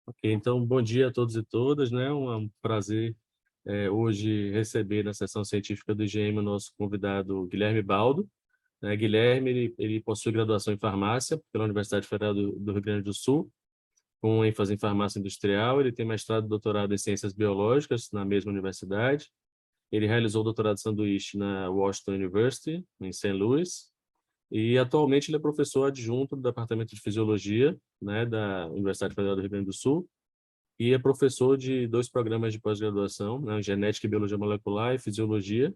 Ok, então, bom dia a todos e todas, né? Um prazer hoje receber na sessão científica do IGM o nosso convidado Guilherme Baldo. Guilherme, ele possui graduação em farmácia pela Universidade Federal do Rio Grande do Sul, com ênfase em farmácia industrial. Ele tem mestrado e doutorado em ciências biológicas na mesma universidade. Ele realizou o doutorado sanduíche na Washington University, em St. Louis, e atualmente ele é professor adjunto do Departamento de Fisiologia, né, da Universidade Federal do Rio Grande do Sul, e é professor de dois programas de pós-graduação, né, Genética e Biologia Molecular e Fisiologia,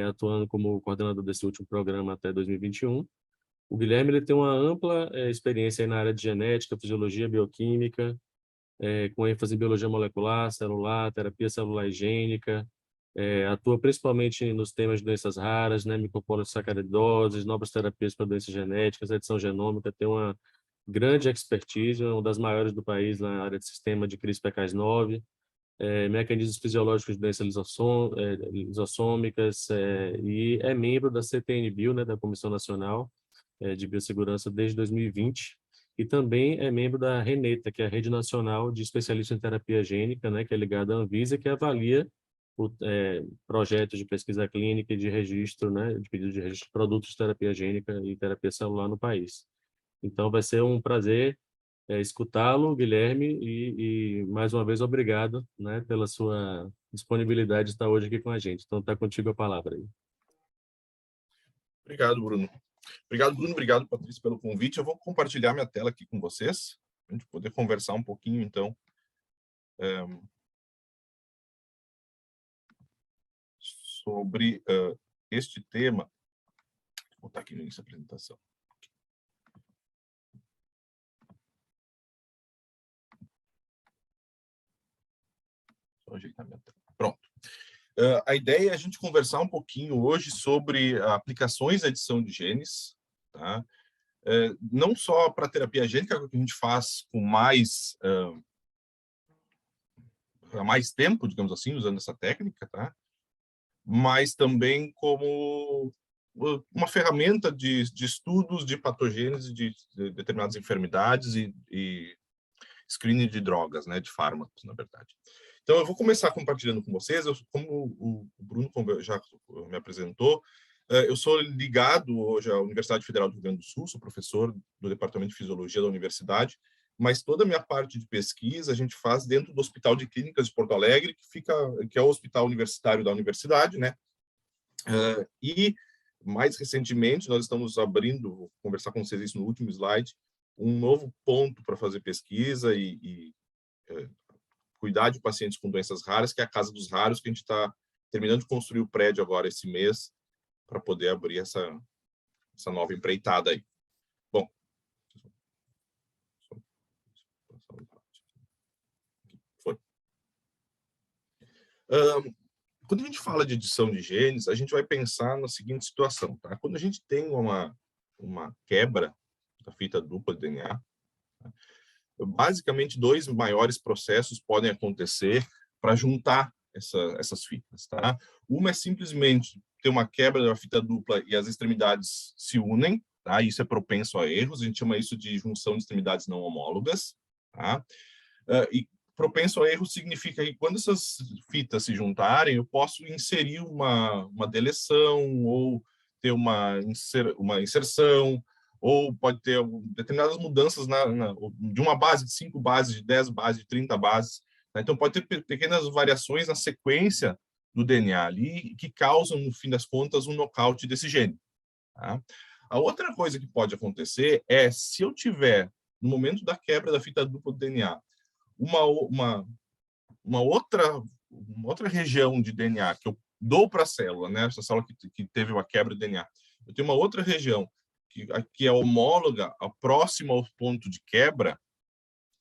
atuando como coordenador desse último programa até 2021. O Guilherme ele tem uma ampla experiência aí na área de genética, fisiologia, bioquímica, com ênfase em biologia molecular, celular, terapia celular higiênica, atua principalmente nos temas de doenças raras, né, mucopolissacaridoses, novas terapias para doenças genéticas, edição genômica, tem uma grande expertise, uma das maiores do país na área de sistema de CRISPR-Cas9, mecanismos fisiológicos de doenças lisossômicas, e é membro da CTN-Bio, né, da Comissão Nacional de Biossegurança desde 2020, e também é membro da RENETA, que é a Rede Nacional de Especialistas em Terapia Gênica, né, que é ligada à Anvisa, que avalia projetos de pesquisa clínica e de registro, né, de pedido de registro de produtos de terapia gênica e terapia celular no país. Então, vai ser um prazer escutá-lo, Guilherme, e mais uma vez obrigado, né, pela sua disponibilidade de estar hoje aqui com a gente. Então, está contigo a palavra aí. Obrigado, Bruno. Obrigado, Bruno. Obrigado, Patrícia, pelo convite. Eu vou compartilhar minha tela aqui com vocês, para a gente poder conversar um pouquinho, então, sobre este tema. Vou botar aqui no início da apresentação. Só ajeitar minha tela. Pronto. A ideia é a gente conversar um pouquinho hoje sobre aplicações da edição de genes, tá? Não só para terapia gênica, que a gente faz com há mais tempo, digamos assim, usando essa técnica, tá? Mas também como uma ferramenta de estudos de patogênese de determinadas enfermidades e screening de drogas, né, de fármacos, na verdade. Então, eu vou começar compartilhando com vocês. Como o Bruno já me apresentou, eu sou ligado hoje à Universidade Federal do Rio Grande do Sul, sou professor do Departamento de Fisiologia da universidade, mas toda a minha parte de pesquisa a gente faz dentro do Hospital de Clínicas de Porto Alegre, que é o hospital universitário da universidade, né? E, mais recentemente, nós estamos abrindo, vou conversar com vocês isso no último slide, um novo ponto para fazer pesquisa e cuidar de pacientes com doenças raras, que é a Casa dos Raros, que a gente está terminando de construir o prédio agora esse mês, para poder abrir essa nova empreitada aí. Bom, foi. Quando a gente fala de edição de genes, a gente vai pensar na seguinte situação, tá? Quando a gente tem uma quebra da fita dupla de DNA, tá? Basicamente, dois maiores processos podem acontecer para juntar essas fitas, tá? Uma é simplesmente ter uma quebra da fita dupla e as extremidades se unem, tá? Isso é propenso a erros, a gente chama isso de junção de extremidades não homólogas, tá? E propenso a erros significa que quando essas fitas se juntarem, eu posso inserir uma deleção ou ter uma inserção, ou pode ter determinadas mudanças de uma base, de 5 bases, de 10 bases, de 30 bases. Tá? Então, pode ter pequenas variações na sequência do DNA ali que causam, no fim das contas, um nocaute desse gene. Tá? A outra coisa que pode acontecer é, se eu tiver, no momento da quebra da fita dupla do DNA, uma outra região de DNA que eu dou para a célula, né? Essa célula que teve uma quebra de DNA, eu tenho uma outra região que é homóloga, próxima ao ponto de quebra,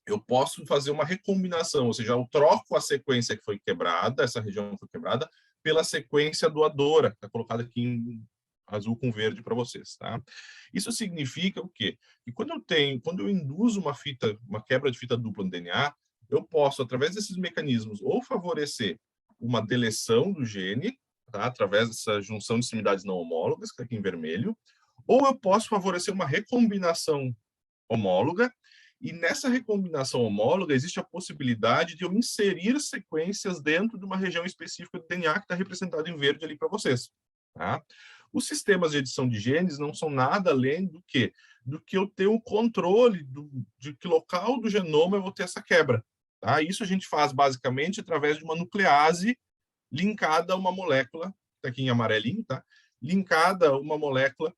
eu posso fazer uma recombinação, ou seja, eu troco a sequência que foi quebrada, essa região foi quebrada, pela sequência doadora, que está colocada aqui em azul com verde para vocês, tá? Isso significa o quê? Que quando eu induzo uma quebra de fita dupla no DNA, eu posso, através desses mecanismos, ou favorecer uma deleção do gene, tá? Através dessa junção de extremidades não homólogas, que está aqui em vermelho, ou eu posso favorecer uma recombinação homóloga, E nessa recombinação homóloga existe a possibilidade de eu inserir sequências dentro de uma região específica do DNA que está representado em verde ali para vocês. Tá? Os sistemas de edição de genes não são nada além do que eu ter o controle de que local do genoma eu vou ter essa quebra. Tá? Isso a gente faz basicamente através de uma nuclease linkada a uma molécula, tá aqui em amarelinho, tá? Linkada a uma molécula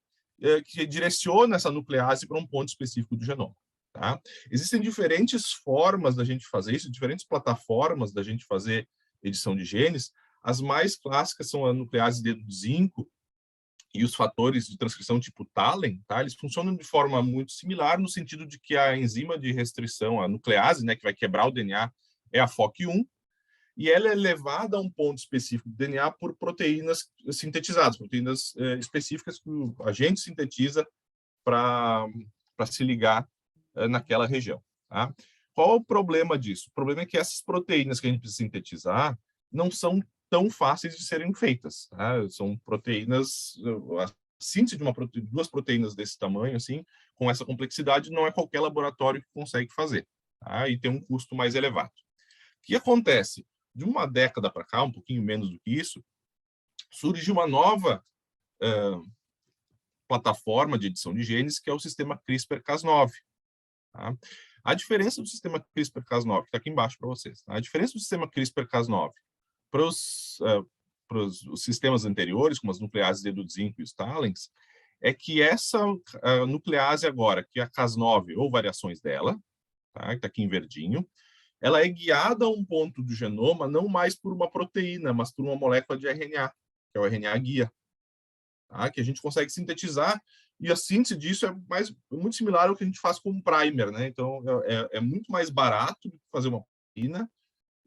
que direciona essa nuclease para um ponto específico do genoma. Tá? Existem diferentes formas da gente fazer isso, diferentes plataformas da gente fazer edição de genes. As mais clássicas são a nuclease dedo de zinco e os fatores de transcrição tipo TALEN, tá? Eles funcionam de forma muito similar no sentido de que a enzima de restrição, a nuclease, né, que vai quebrar o DNA, é a FOC1, e ela é levada a um ponto específico do DNA por proteínas sintetizadas, proteínas específicas que a gente sintetiza para se ligar naquela região. Tá? Qual o problema disso? O problema é que essas proteínas que a gente precisa sintetizar não são tão fáceis de serem feitas. Tá? São proteínas, a síntese de duas proteínas desse tamanho, assim, com essa complexidade, não é qualquer laboratório que consegue fazer. Tá? E tem um custo mais elevado. O que acontece? De uma década para cá, um pouquinho menos do que isso, surge uma nova plataforma de edição de genes, que é o sistema CRISPR-Cas9. Tá? A diferença do sistema CRISPR-Cas9, que está aqui embaixo para vocês, tá? A diferença do sistema CRISPR-Cas9 para os sistemas anteriores, como as nucleases dedo de zinco e os TALENs, é que essa nuclease agora, que é a Cas9 ou variações dela, tá? Que está aqui em verdinho, ela é guiada a um ponto do genoma não mais por uma proteína, mas por uma molécula de RNA, que é o RNA guia, tá? Que a gente consegue sintetizar, e a síntese disso é muito similar ao que a gente faz com um primer, né? Então, é muito mais barato do que fazer uma proteína,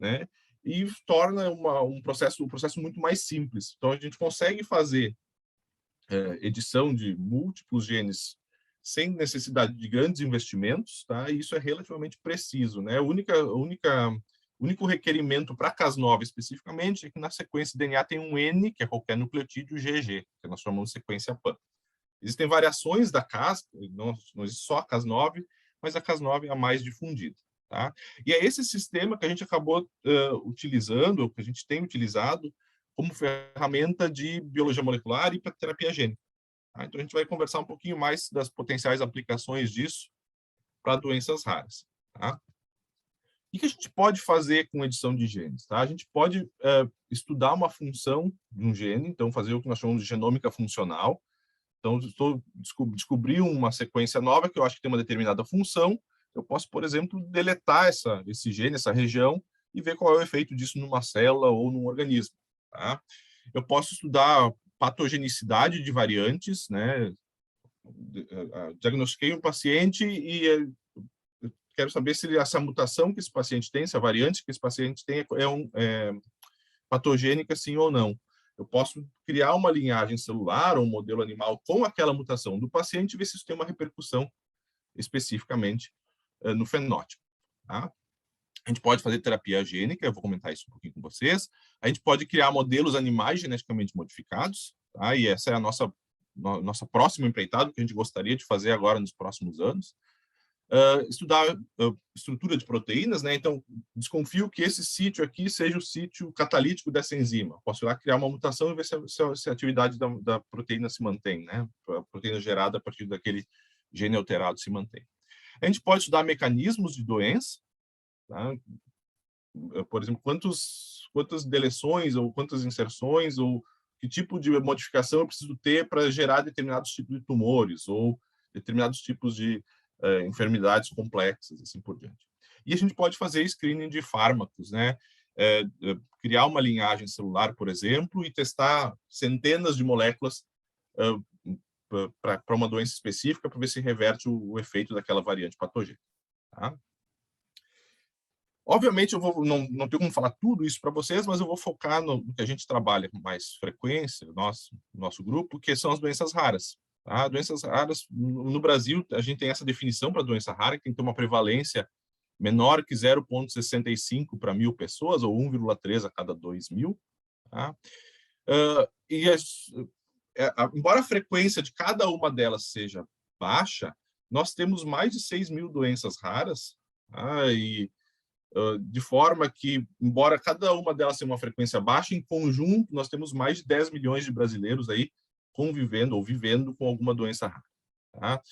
né? E torna um processo muito mais simples. Então, a gente consegue fazer edição de múltiplos genes sem necessidade de grandes investimentos, tá? E isso é relativamente preciso, né? O único requerimento para Cas9 especificamente é que na sequência DNA tem um N, que é qualquer nucleotídeo, GG, que nós chamamos de sequência PAN. Existem variações da Cas, não existe só a Cas9, mas a Cas9 é a mais difundida, tá? E é esse sistema que a gente acabou utilizando, que a gente tem utilizado como ferramenta de biologia molecular e para terapia gênica. Então, a gente vai conversar um pouquinho mais das potenciais aplicações disso para doenças raras. Tá? O que a gente pode fazer com edição de genes? Tá? A gente pode estudar uma função de um gene, então fazer o que nós chamamos de genômica funcional. Então, descobrir uma sequência nova que eu acho que tem uma determinada função, eu posso, por exemplo, deletar esse gene, essa região, e ver qual é o efeito disso numa célula ou num organismo. Tá? Eu posso estudar patogenicidade de variantes, né? Diagnostiquei um paciente e quero saber se essa mutação que esse paciente tem, essa variante que esse paciente tem é patogênica, sim ou não. Eu posso criar uma linhagem celular ou um modelo animal com aquela mutação do paciente e ver se isso tem uma repercussão especificamente no fenótipo. Tá? A gente pode fazer terapia gênica, eu vou comentar isso um pouquinho com vocês. A gente pode criar modelos animais geneticamente modificados, tá? E essa é a nossa próxima empreitada, que a gente gostaria de fazer agora nos próximos anos. Estudar estrutura de proteínas, né? Então, desconfio que esse sítio aqui seja o sítio catalítico dessa enzima. Posso ir lá criar uma mutação e ver se a atividade da proteína se mantém, né? A proteína gerada a partir daquele gene alterado se mantém. A gente pode estudar mecanismos de doença, tá? Por exemplo, quantas deleções ou quantas inserções ou que tipo de modificação eu preciso ter para gerar determinados tipos de tumores ou determinados tipos de enfermidades complexas, assim por diante. E a gente pode fazer screening de fármacos, né? Criar uma linhagem celular, por exemplo, e testar centenas de moléculas para uma doença específica para ver se reverte o efeito daquela variante patogênica. Tá? Obviamente, eu não tenho como falar tudo isso para vocês, mas eu vou focar no que a gente trabalha com mais frequência, nosso grupo, que são as doenças raras. Tá? Doenças raras, no Brasil, a gente tem essa definição para doença rara, que tem que ter uma prevalência menor que 0,65 para 1.000 pessoas, ou 1,3 a cada 2.000. Tá? Embora a frequência de cada uma delas seja baixa, nós temos mais de 6 mil doenças raras, de forma que, embora cada uma delas tenha uma frequência baixa, em conjunto, nós temos mais de 10 milhões de brasileiros aí convivendo ou vivendo com alguma doença rara. Tá?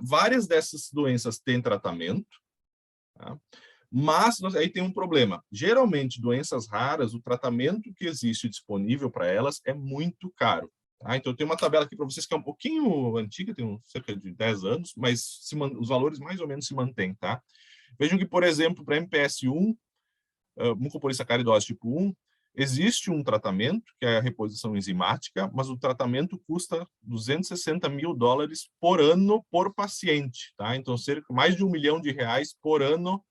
Várias dessas doenças têm tratamento, tá? Mas aí tem um problema. Geralmente, doenças raras, o tratamento que existe disponível para elas é muito caro. Tá? Então, eu tenho uma tabela aqui para vocês que é um pouquinho antiga, tem cerca de 10 anos, mas os valores mais ou menos se mantêm. Tá? Vejam que, por exemplo, para MPS1, mucopolissacaridose tipo 1, existe um tratamento, que é a reposição enzimática, mas o tratamento custa $260 mil por ano por paciente. Tá? Então, mais de R$1 milhão por ano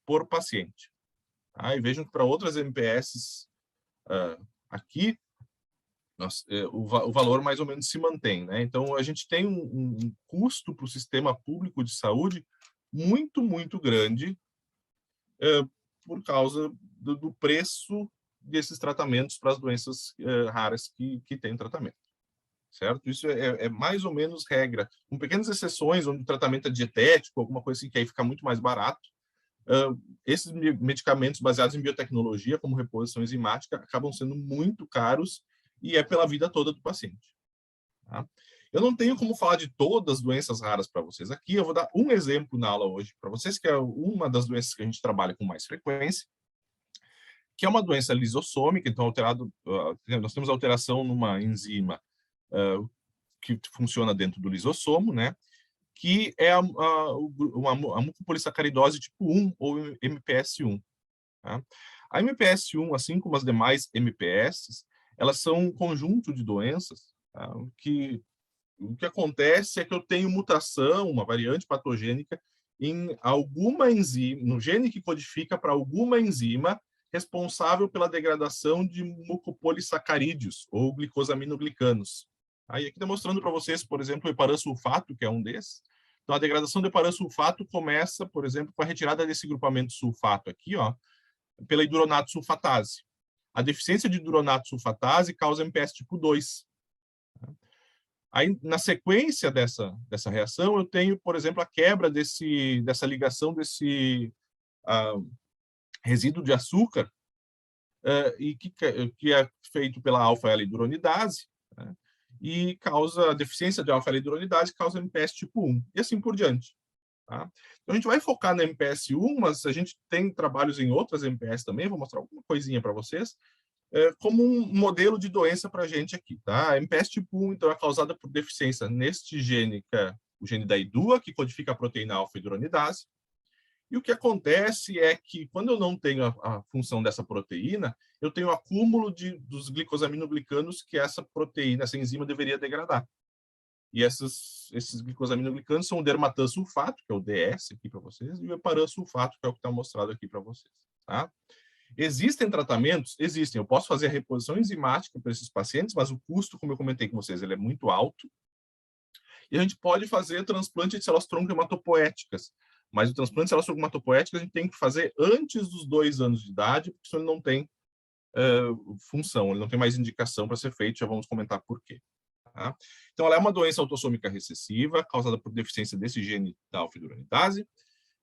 por paciente. Tá? E vejam que para outras MPS aqui, o valor mais ou menos se mantém. Né? Então, a gente tem um custo para o sistema público de saúde muito, muito grande por causa do preço desses tratamentos para as doenças raras que têm tratamento. Certo? Isso é mais ou menos regra, com pequenas exceções, onde o tratamento é dietético, alguma coisa assim, que aí fica muito mais barato. Esses medicamentos baseados em biotecnologia, como reposição enzimática, acabam sendo muito caros e é pela vida toda do paciente. Tá? Eu não tenho como falar de todas as doenças raras para vocês aqui, eu vou dar um exemplo na aula hoje para vocês, que é uma das doenças que a gente trabalha com mais frequência, que é uma doença lisossômica. Então, nós temos alteração numa enzima que funciona dentro do lisossomo, né? Que é a mucopolissacaridose tipo 1, ou MPS1. Tá? A MPS1, assim como as demais MPS, elas são um conjunto de doenças, tá? O que acontece é que eu tenho mutação, uma variante patogênica, em alguma enzima, no gene que codifica para alguma enzima responsável pela degradação de mucopolissacarídeos, ou glicosaminoglicanos. Aí aqui demonstrando para vocês, por exemplo, o heparansulfato, que é um desses. Então, a degradação do heparansulfato começa, por exemplo, com a retirada desse grupamento sulfato aqui, ó, pela hiduronato sulfatase. A deficiência de hiduronato sulfatase causa MPS tipo 2. Aí, na sequência dessa reação, eu tenho, por exemplo, a quebra dessa ligação desse resíduo de açúcar, e que é feito pela alfa-L-hidronidase, né? E causa a deficiência de alfa-L-hidronidase, causa MPS tipo 1, e assim por diante. Tá? Então, a gente vai focar na MPS 1, mas a gente tem trabalhos em outras MPS também, vou mostrar alguma coisinha para vocês, como um modelo de doença para a gente aqui. Tá? A MPS tipo 1, então, é causada por deficiência neste gene, que é o gene da IDUA, que codifica a proteína alfa-hidronidase. E o que acontece é que, quando eu não tenho a função dessa proteína, eu tenho acúmulo dos glicosaminoglicanos que essa proteína, essa enzima, deveria degradar. E esses glicosaminoglicanos são o dermatansulfato, que é o DS aqui para vocês, e o heparansulfato, que é o que está mostrado aqui para vocês. Tá? Existem tratamentos? Existem. Eu posso fazer a reposição enzimática para esses pacientes, mas o custo, como eu comentei com vocês, ele é muito alto. E a gente pode fazer transplante de células-tronco hematopoéticas, mas o transplante de células-tronco hematopoéticas a gente tem que fazer antes dos 2 anos de idade, porque senão ele não tem função, ele não tem mais indicação para ser feito, já vamos comentar por quê. Tá? Então, ela é uma doença autossômica recessiva, causada por deficiência desse gene da alfa-hidronidase,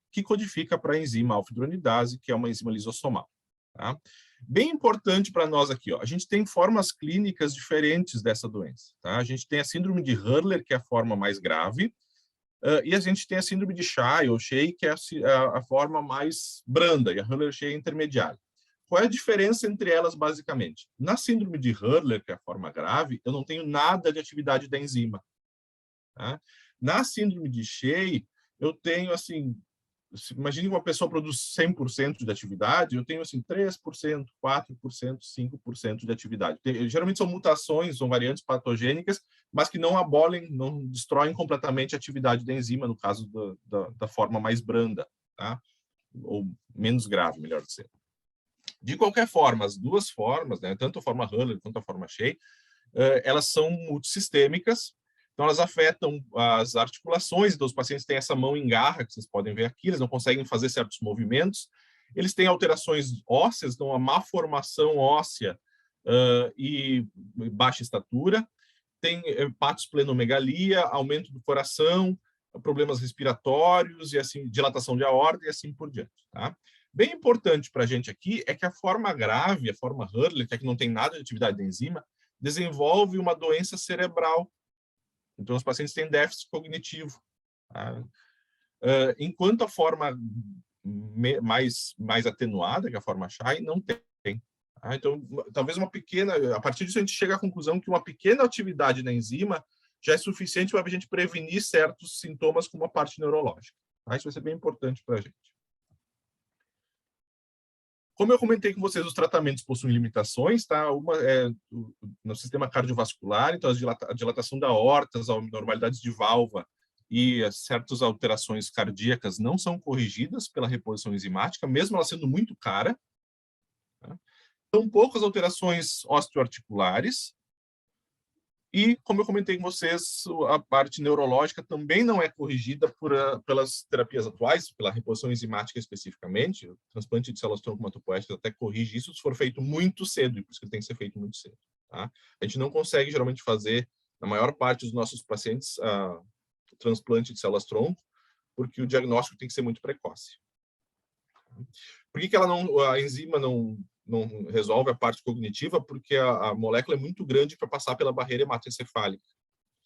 que codifica para a enzima alfa-hidronidase, que é uma enzima lisossomal. Tá? Bem importante para nós aqui, ó, a gente tem formas clínicas diferentes dessa doença. Tá? A gente tem a síndrome de Hurler, que é a forma mais grave, e a gente tem a síndrome de Shea ou Shea, que é a forma mais branda, e a Hurler-Shea intermediária. Qual é a diferença entre elas, basicamente? Na síndrome de Hurler, que é a forma grave, eu não tenho nada de atividade da enzima. Tá? Na síndrome de Shea, eu tenho, assim, imagine uma pessoa produz 100% de atividade, eu tenho, assim, 3%, 4%, 5% de atividade. Geralmente são mutações, são variantes patogênicas, mas que não abolem, não destroem completamente a atividade da enzima, no caso da forma mais branda, tá? Ou menos grave, melhor dizendo. De qualquer forma, as duas formas, né, tanto a forma Hurler quanto a forma Shea, elas são multissistêmicas, então elas afetam as articulações, então os pacientes têm essa mão em garra, que vocês podem ver aqui, eles não conseguem fazer certos movimentos, eles têm alterações ósseas, então a má formação óssea e baixa estatura, tem hepatosplenomegalia, aumento do coração, problemas respiratórios e assim, dilatação de aorta e assim por diante, tá? Bem importante para a gente aqui é que a forma grave, a forma Hurler, que aqui não tem nada de atividade da enzima, desenvolve uma doença cerebral. Então, os pacientes têm déficit cognitivo. Tá? Enquanto a forma mais atenuada, que é a forma Shy, não tem. Tá? Então, talvez uma pequena... A partir disso, a gente chega à conclusão que uma pequena atividade da enzima já é suficiente para a gente prevenir certos sintomas como a parte neurológica. Tá? Isso vai ser bem importante para a gente. Como eu comentei com vocês, os tratamentos possuem limitações, tá? Uma é no sistema cardiovascular, então a dilatação da aorta, as anormalidades de válvula e certas alterações cardíacas não são corrigidas pela reposição enzimática, mesmo ela sendo muito cara. Tá? São poucas alterações osteoarticulares. E, como eu comentei com vocês, a parte neurológica também não é corrigida pelas terapias atuais, pela reposição enzimática especificamente. O transplante de células-tronco hematopoéticas até corrige isso se for feito muito cedo, e por isso que ele tem que ser feito muito cedo. Tá? A gente não consegue, geralmente, fazer, na maior parte dos nossos pacientes, o transplante de células-tronco, porque o diagnóstico tem que ser muito precoce. Por que a enzima não resolve a parte cognitiva? Porque a molécula é muito grande para passar pela barreira hematoencefálica,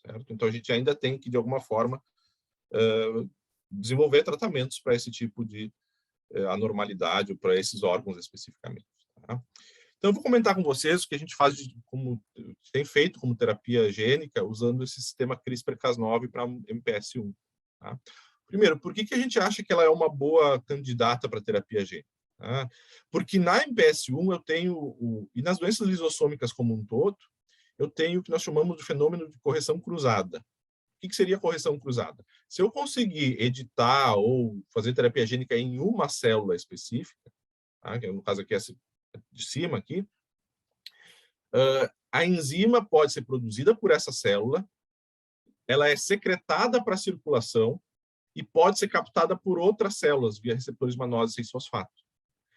certo? Então, a gente ainda tem que, de alguma forma, desenvolver tratamentos para esse tipo de anormalidade, ou para esses órgãos especificamente. Tá? Então, eu vou comentar com vocês o que a gente faz, tem feito como terapia gênica, usando esse sistema CRISPR-Cas9 para MPS1. Tá? Primeiro, por que a gente acha que ela é uma boa candidata para terapia gênica? Tá? Porque na MPS1 eu tenho, e nas doenças lisossômicas como um todo, eu tenho o que nós chamamos de fenômeno de correção cruzada. O que seria correção cruzada? Se eu conseguir editar ou fazer terapia gênica em uma célula específica, tá? Que no caso aqui é de cima aqui, a enzima pode ser produzida por essa célula, ela é secretada para a circulação e pode ser captada por outras células via receptores manose 6-fosfato.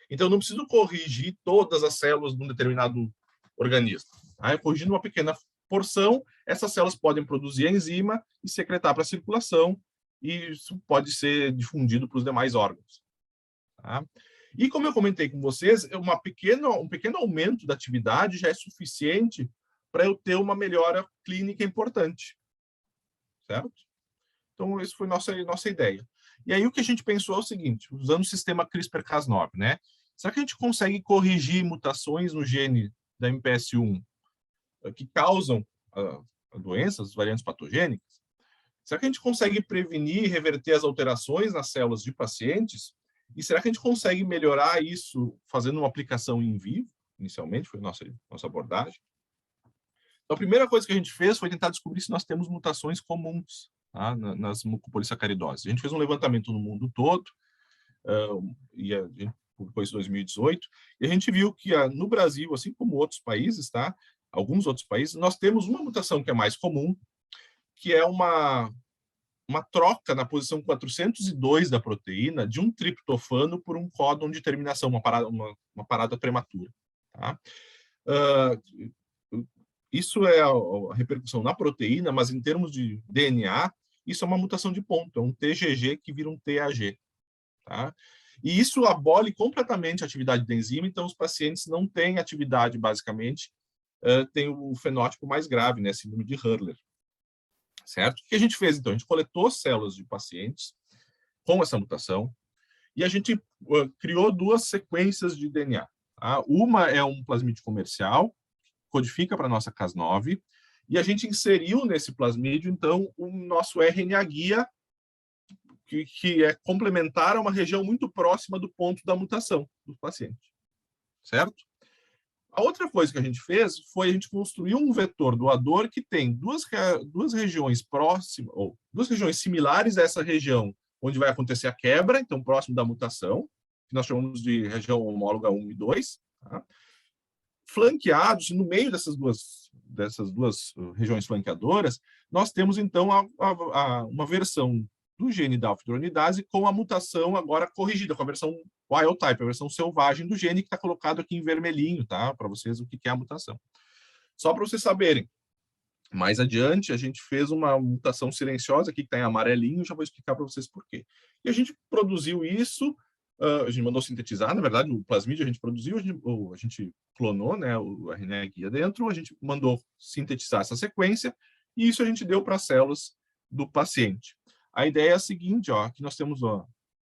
Então, eu não preciso corrigir todas as células de um determinado organismo. Tá? Corrigindo uma pequena porção, essas células podem produzir a enzima e secretar para a circulação, e isso pode ser difundido para os demais órgãos. Tá? E, como eu comentei com vocês, um pequeno aumento da atividade já é suficiente para eu ter uma melhora clínica importante. Certo? Então, essa foi nossa ideia. E aí, o que a gente pensou é o seguinte, usando o sistema CRISPR-Cas9, né? Será que a gente consegue corrigir mutações no gene da MPS1 que causam doenças, variantes patogênicas? Será que a gente consegue prevenir e reverter as alterações nas células de pacientes? E será que a gente consegue melhorar isso fazendo uma aplicação in vivo? Inicialmente, foi nossa abordagem. Então, a primeira coisa que a gente fez foi tentar descobrir se nós temos mutações comuns, tá, nas mucopolissacaridoses. A gente fez um levantamento no mundo todo, e a gente publicou isso em 2018, e a gente viu que no Brasil, assim como outros países, tá, alguns outros países, nós temos uma mutação que é mais comum, que é uma troca na posição 402 da proteína de um triptofano por um códon de terminação, uma parada prematura. Tá? Isso é a repercussão na proteína, mas em termos de DNA, isso é uma mutação de ponto, é um TGG que vira um TAG. Tá? E isso abole completamente a atividade da enzima, então os pacientes não têm atividade, basicamente, tem o fenótipo mais grave, né, síndrome de Hurler. Certo? O que a gente fez, então? A gente coletou células de pacientes com essa mutação e a gente criou duas sequências de DNA. Tá? Uma é um plasmídio comercial, codifica para a nossa Cas9, e a gente inseriu nesse plasmídio, então, o nosso RNA guia, que é complementar a uma região muito próxima do ponto da mutação do paciente. Certo? A outra coisa que a gente fez foi a gente construir um vetor doador que tem duas regiões próximas, ou duas regiões similares a essa região onde vai acontecer a quebra, então próximo da mutação, que nós chamamos de região homóloga 1 e 2, tá? Flanqueados, no meio dessas duas regiões flanqueadoras, nós temos então uma versão do gene da alfa-hidrogenase com a mutação agora corrigida, com a versão wild type, a versão selvagem do gene, que está colocado aqui em vermelhinho, tá? Para vocês o que é a mutação. Só para vocês saberem, Mais adiante, a gente fez uma mutação silenciosa aqui, que está em amarelinho, já vou explicar para vocês por quê. E a gente produziu isso, a gente mandou sintetizar, na verdade, o plasmídio a gente produziu, a gente clonou, né, o RNA guia dentro, a gente mandou sintetizar essa sequência, e isso a gente deu para as células do paciente. A ideia é a seguinte, ó, aqui nós temos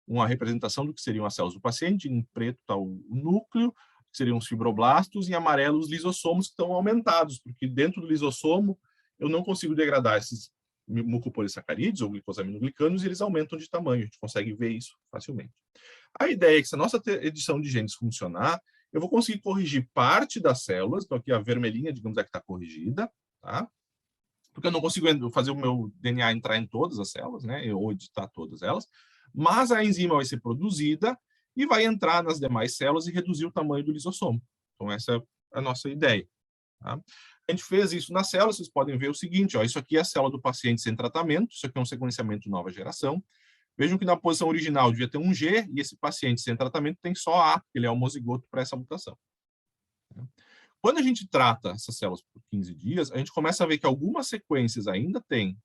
uma representação do que seriam as células do paciente, em preto está o núcleo, que seriam os fibroblastos, e em amarelo os lisossomos que estão aumentados, porque dentro do lisossomo eu não consigo degradar esses mucopolissacarídeos ou glicosaminoglicanos e eles aumentam de tamanho, a gente consegue ver isso facilmente. A ideia é que se a nossa edição de genes funcionar, eu vou conseguir corrigir parte das células, então aqui a vermelhinha, digamos, é que está corrigida, tá? Porque eu não consigo fazer o meu DNA entrar em todas as células, né, ou editar todas elas, mas a enzima vai ser produzida e vai entrar nas demais células e reduzir o tamanho do lisossomo. Então essa é a nossa ideia. Tá? A gente fez isso na célula, vocês podem ver o seguinte, ó, isso aqui é a célula do paciente sem tratamento, isso aqui é um sequenciamento nova geração. Vejam que na posição original devia ter um G, e esse paciente sem tratamento tem só A, porque ele é homozigoto para essa mutação. Quando a gente trata essas células por 15 dias, a gente começa a ver que algumas sequências ainda têm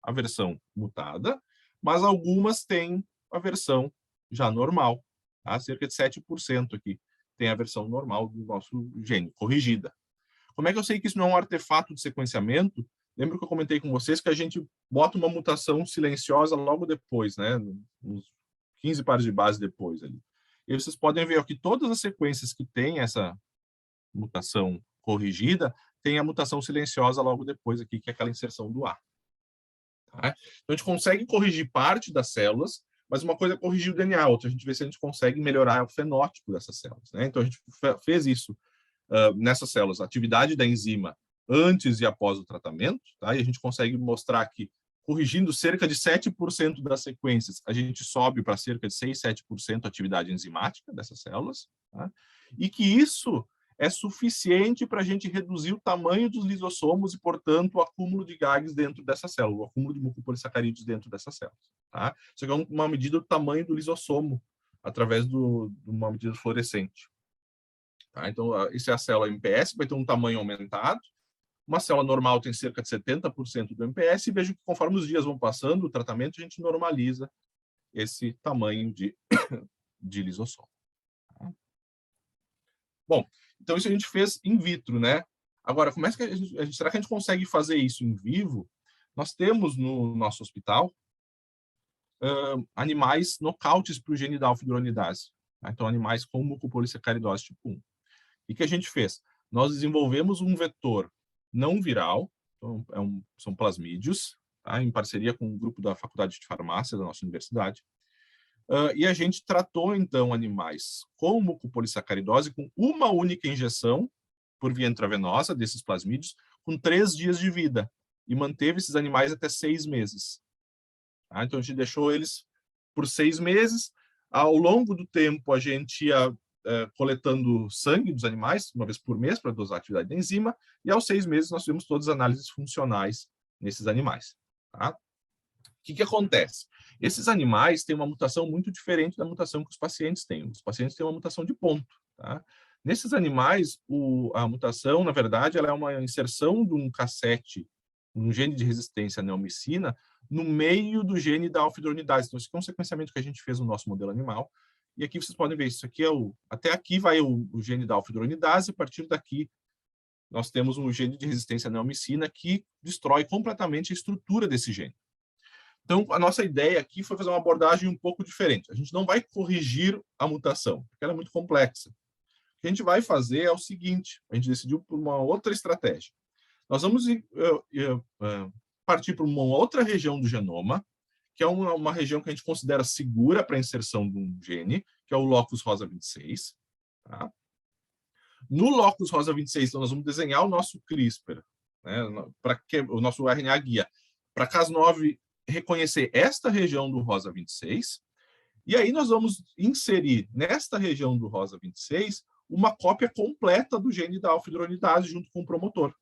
a versão mutada, mas algumas têm a versão já normal. Tá? Cerca de 7% aqui tem a versão normal do nosso gene, corrigida. Como é que eu sei que isso não é um artefato de sequenciamento? Lembra que eu comentei com vocês que a gente bota uma mutação silenciosa logo depois, né? Uns 15 pares de base depois ali. E vocês podem ver ó, que todas as sequências que têm essa mutação corrigida tem a mutação silenciosa logo depois aqui, que é aquela inserção do A. Tá? Então a gente consegue corrigir parte das células, mas uma coisa é corrigir o DNA, outra a gente vê se a gente consegue melhorar o fenótipo dessas células. Né? Então a gente fez isso nessas células, a atividade da enzima antes e após o tratamento, tá? E a gente consegue mostrar que, corrigindo cerca de 7% das sequências, a gente sobe para cerca de 6, 7% a atividade enzimática dessas células, tá? E que isso é suficiente para a gente reduzir o tamanho dos lisossomos e, portanto, o acúmulo de GAGs dentro dessa célula, o acúmulo de mucopolissacarídeos dentro dessas células. Tá? Isso aqui é uma medida do tamanho do lisossomo, através de uma medida fluorescente. Tá? Então, essa é a célula MPS, vai ter um tamanho aumentado. Uma célula normal tem cerca de 70% do MPS, e vejo que conforme os dias vão passando, o tratamento, a gente normaliza esse tamanho de lisossomo. Tá? Bom, então isso a gente fez in vitro, né? Agora, como é que será que a gente consegue fazer isso em vivo? Nós temos no nosso hospital animais nocautes para o gene da alfa-hidronidase. Tá? Então, animais com mucopolissacaridose tipo 1. E que a gente fez? Nós desenvolvemos um vetor não viral, então são plasmídeos, tá? Em parceria com um grupo da Faculdade de Farmácia da nossa universidade. E a gente tratou, então, animais com mucopolissacaridose com uma única injeção por via intravenosa desses plasmídeos, com 3 dias de vida, e manteve esses animais até 6 meses. Tá? Então, a gente deixou eles por 6 meses. Ao longo do tempo, a gente ia coletando sangue dos animais, uma vez por mês, para dosar a atividade da enzima, e aos 6 meses nós fizemos todas as análises funcionais nesses animais. Tá? O que acontece? Esses animais têm uma mutação muito diferente da mutação que os pacientes têm. Os pacientes têm uma mutação de ponto. Tá? Nesses animais, a mutação, na verdade, ela é uma inserção de um cassete, um gene de resistência à neomicina, no meio do gene da alfa-hidronidase. Então, esse aqui é um sequenciamento que a gente fez no nosso modelo animal. E aqui vocês podem ver, isso aqui é até aqui vai o gene da alfa-hidronidase, a partir daqui nós temos um gene de resistência à neomicina que destrói completamente a estrutura desse gene. Então, a nossa ideia aqui foi fazer uma abordagem um pouco diferente. A gente não vai corrigir a mutação, porque ela é muito complexa. O que a gente vai fazer é o seguinte, a gente decidiu por uma outra estratégia. Nós vamos partir para uma outra região do genoma, que é uma região que a gente considera segura para a inserção de um gene, que é o locus rosa 26. Tá? No locus rosa 26, então, nós vamos desenhar o nosso CRISPR, né, o nosso RNA guia, para Cas9 reconhecer esta região do rosa 26, e aí nós vamos inserir nesta região do rosa 26 uma cópia completa do gene da alfa-hidronidase junto com o promotor,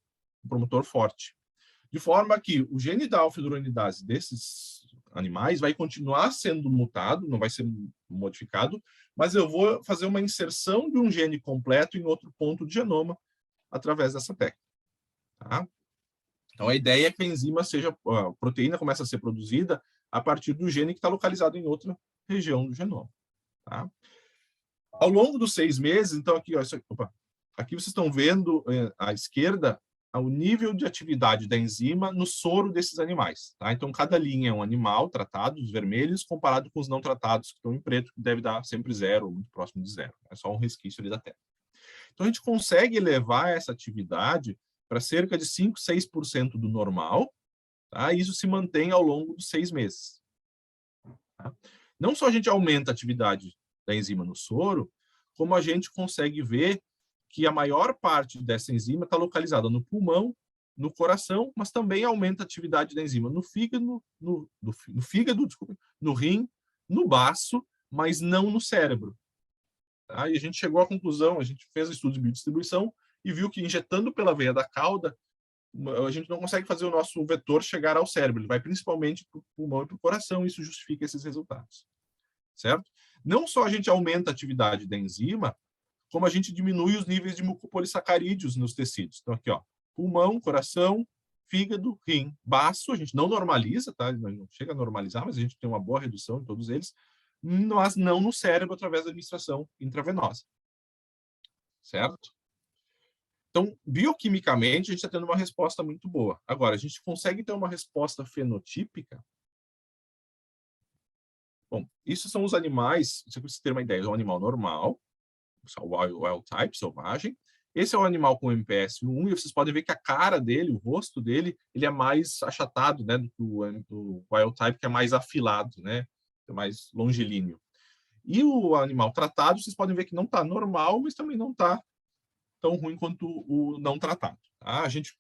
um promotor forte. De forma que o gene da alfa-hidronidase desses animais vai continuar sendo mutado, não vai ser modificado, mas eu vou fazer uma inserção de um gene completo em outro ponto do genoma através dessa técnica. Tá? Então, a ideia é que a enzima a proteína começa a ser produzida a partir do gene que está localizado em outra região do genoma. Tá? Ao longo dos 6 meses, então aqui, ó, aqui vocês estão vendo à esquerda o nível de atividade da enzima no soro desses animais. Tá? Então, cada linha é um animal tratado, os vermelhos, comparado com os não tratados, que estão em preto, que deve dar sempre 0, ou muito próximo de 0. É só um resquício ali da Terra. Então, a gente consegue elevar essa atividade para cerca de 5, 6% do normal, tá? E isso se mantém ao longo dos 6 meses. Tá? Não só a gente aumenta a atividade da enzima no soro, como a gente consegue ver que a maior parte dessa enzima está localizada no pulmão, no coração, mas também aumenta a atividade da enzima no fígado, desculpa, no rim, no baço, mas não no cérebro. Tá? E a gente chegou à conclusão, a gente fez estudos de biodistribuição e viu que injetando pela veia da cauda, a gente não consegue fazer o nosso vetor chegar ao cérebro, ele vai principalmente para o pulmão e para o coração, e isso justifica esses resultados. Certo? Não só a gente aumenta a atividade da enzima, como a gente diminui os níveis de mucopolissacarídeos nos tecidos. Então, aqui, ó, pulmão, coração, fígado, rim, baço, a gente não normaliza, tá? Não chega a normalizar, mas a gente tem uma boa redução em todos eles, mas não no cérebro através da administração intravenosa. Certo? Então, bioquimicamente, a gente está tendo uma resposta muito boa. Agora, a gente consegue ter uma resposta fenotípica? Bom, isso são os animais, só para você ter uma ideia, é um animal normal, o wild type, selvagem. Esse é o animal com MPS1, e vocês podem ver que a cara dele, o rosto dele, ele é mais achatado, né, do que o wild type, que é mais afilado, né, é mais longilíneo. E o animal tratado, vocês podem ver que não está normal, mas também não está tão ruim quanto o não tratado. Tá? A gente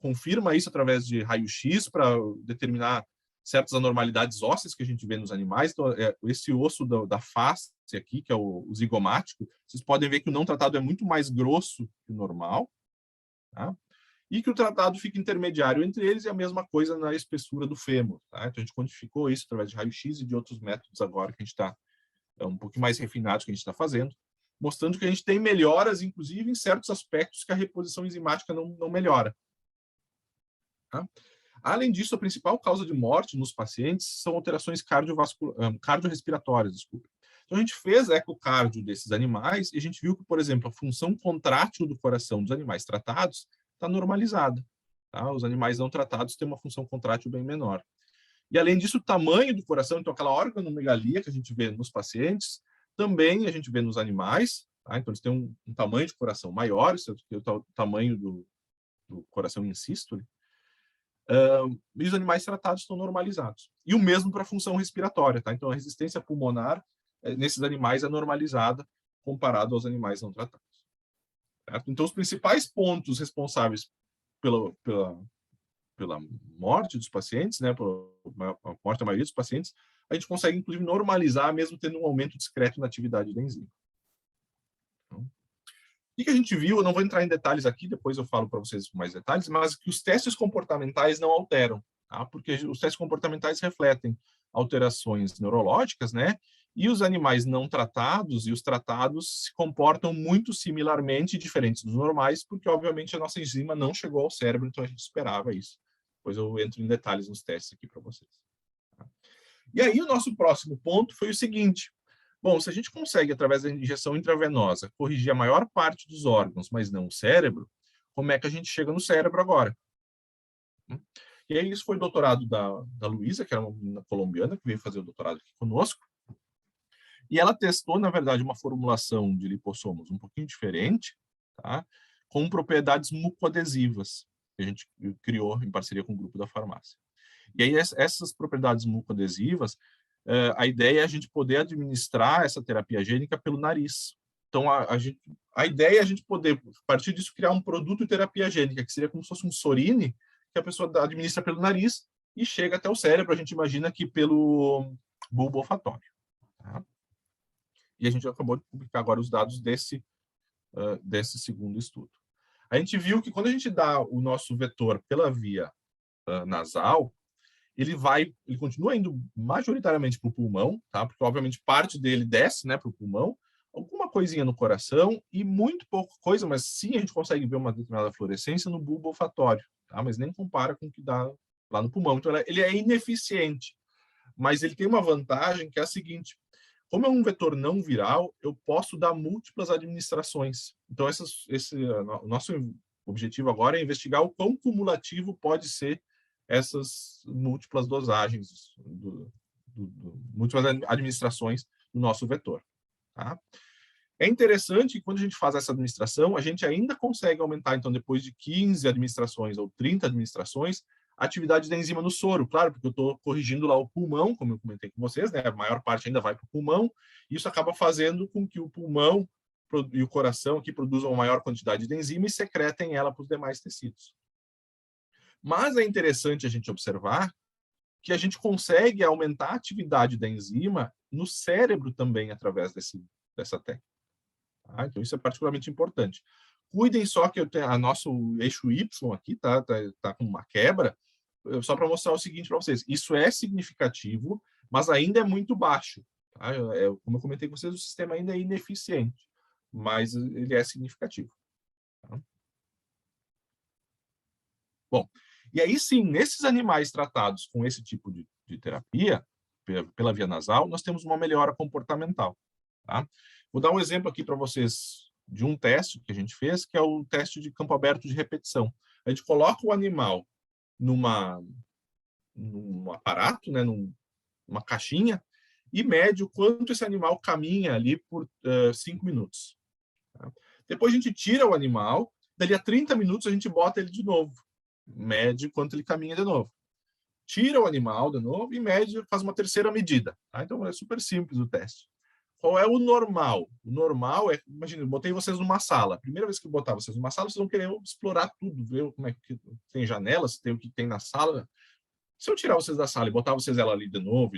confirma isso através de raio-x para determinar certas anormalidades ósseas que a gente vê nos animais. Então, esse osso da face aqui, que é o zigomático, vocês podem ver que o não tratado é muito mais grosso que o normal, tá? E que o tratado fica intermediário entre eles, e a mesma coisa na espessura do fêmur. Tá? Então, a gente quantificou isso através de raio-x e de outros métodos agora que a gente está um pouquinho mais refinados que a gente está fazendo, mostrando que a gente tem melhoras, inclusive, em certos aspectos que a reposição enzimática não melhora. Tá? Além disso, a principal causa de morte nos pacientes são alterações cardiorrespiratórias. Desculpa. Então, a gente fez ecocardio desses animais e a gente viu que, por exemplo, a função contrátil do coração dos animais tratados está normalizada. Tá? Os animais não tratados têm uma função contrátil bem menor. E, além disso, o tamanho do coração, então aquela organomegalia que a gente vê nos pacientes, também a gente vê nos animais. Tá? Então, eles têm um tamanho de coração maior, isso é o tamanho do coração em sístole. E os animais tratados estão normalizados. E o mesmo para a função respiratória. Tá? Então, a resistência pulmonar nesses animais é normalizada comparado aos animais não tratados. Certo? Então, os principais pontos responsáveis pela morte dos pacientes, né, pela morte da maioria dos pacientes, a gente consegue, inclusive, normalizar, mesmo tendo um aumento discreto na atividade da enzima. Então, o que a gente viu, eu não vou entrar em detalhes aqui, depois eu falo para vocês com mais detalhes, mas que os testes comportamentais não alteram, tá? Porque os testes comportamentais refletem alterações neurológicas, né? E os animais não tratados e os tratados se comportam muito similarmente, diferentes dos normais, porque, obviamente, a nossa enzima não chegou ao cérebro, então a gente esperava isso. Depois eu entro em detalhes nos testes aqui para vocês. Tá? E aí, o nosso próximo ponto foi o seguinte. Bom, se a gente consegue, através da injeção intravenosa, corrigir a maior parte dos órgãos, mas não o cérebro, como é que a gente chega no cérebro agora? E aí, isso foi o doutorado da Luísa, que era uma menina colombiana, que veio fazer o doutorado aqui conosco. E ela testou, na verdade, uma formulação de lipossomos um pouquinho diferente, tá? Com propriedades mucoadesivas, que a gente criou em parceria com o grupo da farmácia. E aí, essas propriedades mucoadesivas, a ideia é a gente poder administrar essa terapia gênica pelo nariz. Então, a ideia é a gente poder, a partir disso, criar um produto de terapia gênica, que seria como se fosse um Sorine, que a pessoa administra pelo nariz e chega até o cérebro, a gente imagina que pelo bulbo olfatório. Tá? E a gente acabou de publicar agora os dados desse segundo estudo. A gente viu que quando a gente dá o nosso vetor pela via nasal, ele continua indo majoritariamente para o pulmão, tá? Porque obviamente parte dele desce, né, para o pulmão, alguma coisinha no coração e muito pouca coisa, mas sim a gente consegue ver uma determinada fluorescência no bulbo olfatório. tá? Mas nem compara com o que dá lá no pulmão. Então, ele é ineficiente, mas ele tem uma vantagem que é a seguinte: como é um vetor não viral, eu posso dar múltiplas administrações. Então, o nosso objetivo agora é investigar o quão cumulativo pode ser essas múltiplas dosagens, múltiplas administrações do nosso vetor. Tá? É interessante que quando a gente faz essa administração, a gente ainda consegue aumentar, então, depois de 15 administrações ou 30 administrações, a atividade da enzima no soro, claro, porque eu estou corrigindo lá o pulmão, como eu comentei com vocês, né? A maior parte ainda vai para o pulmão, e isso acaba fazendo com que o pulmão e o coração aqui produzam uma maior quantidade de enzima e secretem ela para os demais tecidos. Mas é interessante a gente observar que a gente consegue aumentar a atividade da enzima no cérebro também através dessa técnica. Tá? Então, isso é particularmente importante. Cuidem só que a nosso eixo Y aqui tá com uma quebra, só para mostrar o seguinte para vocês. Isso é significativo, mas ainda é muito baixo. Tá? Como eu comentei com vocês, o sistema ainda é ineficiente, mas ele é significativo. Tá? Bom, e aí sim, nesses animais tratados com esse tipo de terapia, pela via nasal, nós temos uma melhora comportamental. Tá? Vou dar um exemplo aqui para vocês de um teste que a gente fez, que é o teste de campo aberto de repetição. A gente coloca o animal num aparato, né, numa caixinha, e mede o quanto esse animal caminha ali por 5 minutos. Tá? Depois a gente tira o animal, dali a 30 minutos a gente bota ele de novo, mede quanto ele caminha de novo. Tira o animal de novo e mede, faz uma terceira medida. Tá? Então é super simples o teste. Qual é o normal? O normal é, imagina, eu botei vocês numa sala. A primeira vez que eu botar vocês numa sala, vocês vão querer explorar tudo, ver como é que tem janelas, tem o que tem na sala. Se eu tirar vocês da sala e botar vocês ela ali de novo,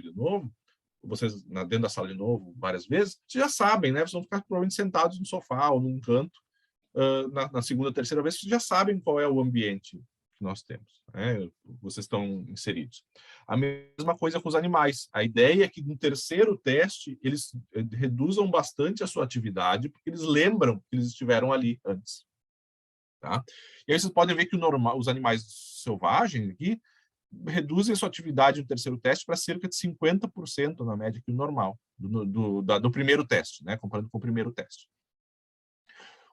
vocês dentro da sala de novo várias vezes, vocês já sabem, né? Vocês vão ficar provavelmente sentados no sofá ou num canto. Na segunda, terceira vez, vocês já sabem qual é o ambiente que nós temos, né? Vocês estão inseridos. A mesma coisa com os animais. A ideia é que no terceiro teste eles reduzam bastante a sua atividade, porque eles lembram que eles estiveram ali antes. Tá? E aí vocês podem ver que os animais selvagens aqui reduzem a sua atividade no terceiro teste para cerca de 50% na média que o normal, do primeiro teste, né? Comparando com o primeiro teste.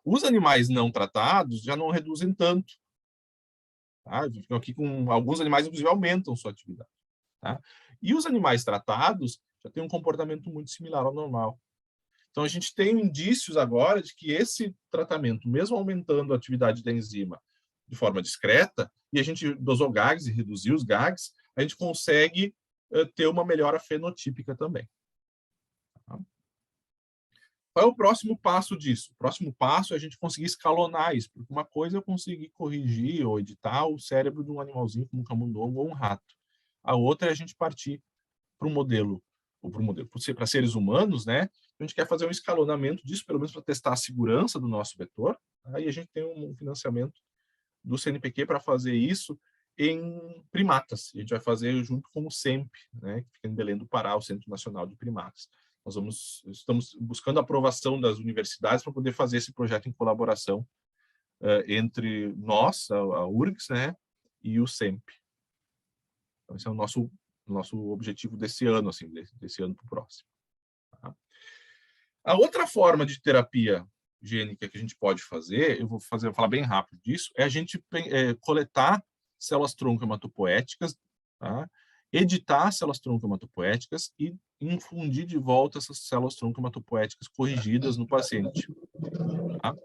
Os animais não tratados já não reduzem tanto. Tá? Ficam aqui com alguns animais, inclusive, aumentam sua atividade. Tá? E os animais tratados já têm um comportamento muito similar ao normal. Então, a gente tem indícios agora de que esse tratamento, mesmo aumentando a atividade da enzima de forma discreta, e a gente dosou GAGs e reduziu os GAGs, a gente consegue ter uma melhora fenotípica também. Tá? Qual é o próximo passo disso? O próximo passo é a gente conseguir escalonar isso, porque uma coisa é eu conseguir corrigir ou editar o cérebro de um animalzinho como um camundongo ou um rato. A outra é a gente partir para um modelo, para seres humanos, né? A gente quer fazer um escalonamento disso, pelo menos para testar a segurança do nosso vetor. Aí a gente tem um financiamento do CNPq para fazer isso em primatas. A gente vai fazer junto com o CEMP, né? Que fica em Belém do Pará, o Centro Nacional de Primatas. Estamos buscando a aprovação das universidades para poder fazer esse projeto em colaboração entre nós, a URGS, né, e o CEMP. Então, esse é o nosso objetivo desse ano, assim, desse ano para o próximo. Tá? A outra forma de terapia gênica que a gente pode fazer, eu vou falar bem rápido disso, é a gente coletar células-tronco hematopoéticas, tá? Editar células-tronco hematopoéticas e infundir de volta essas células-tronco hematopoéticas corrigidas no paciente. Tá?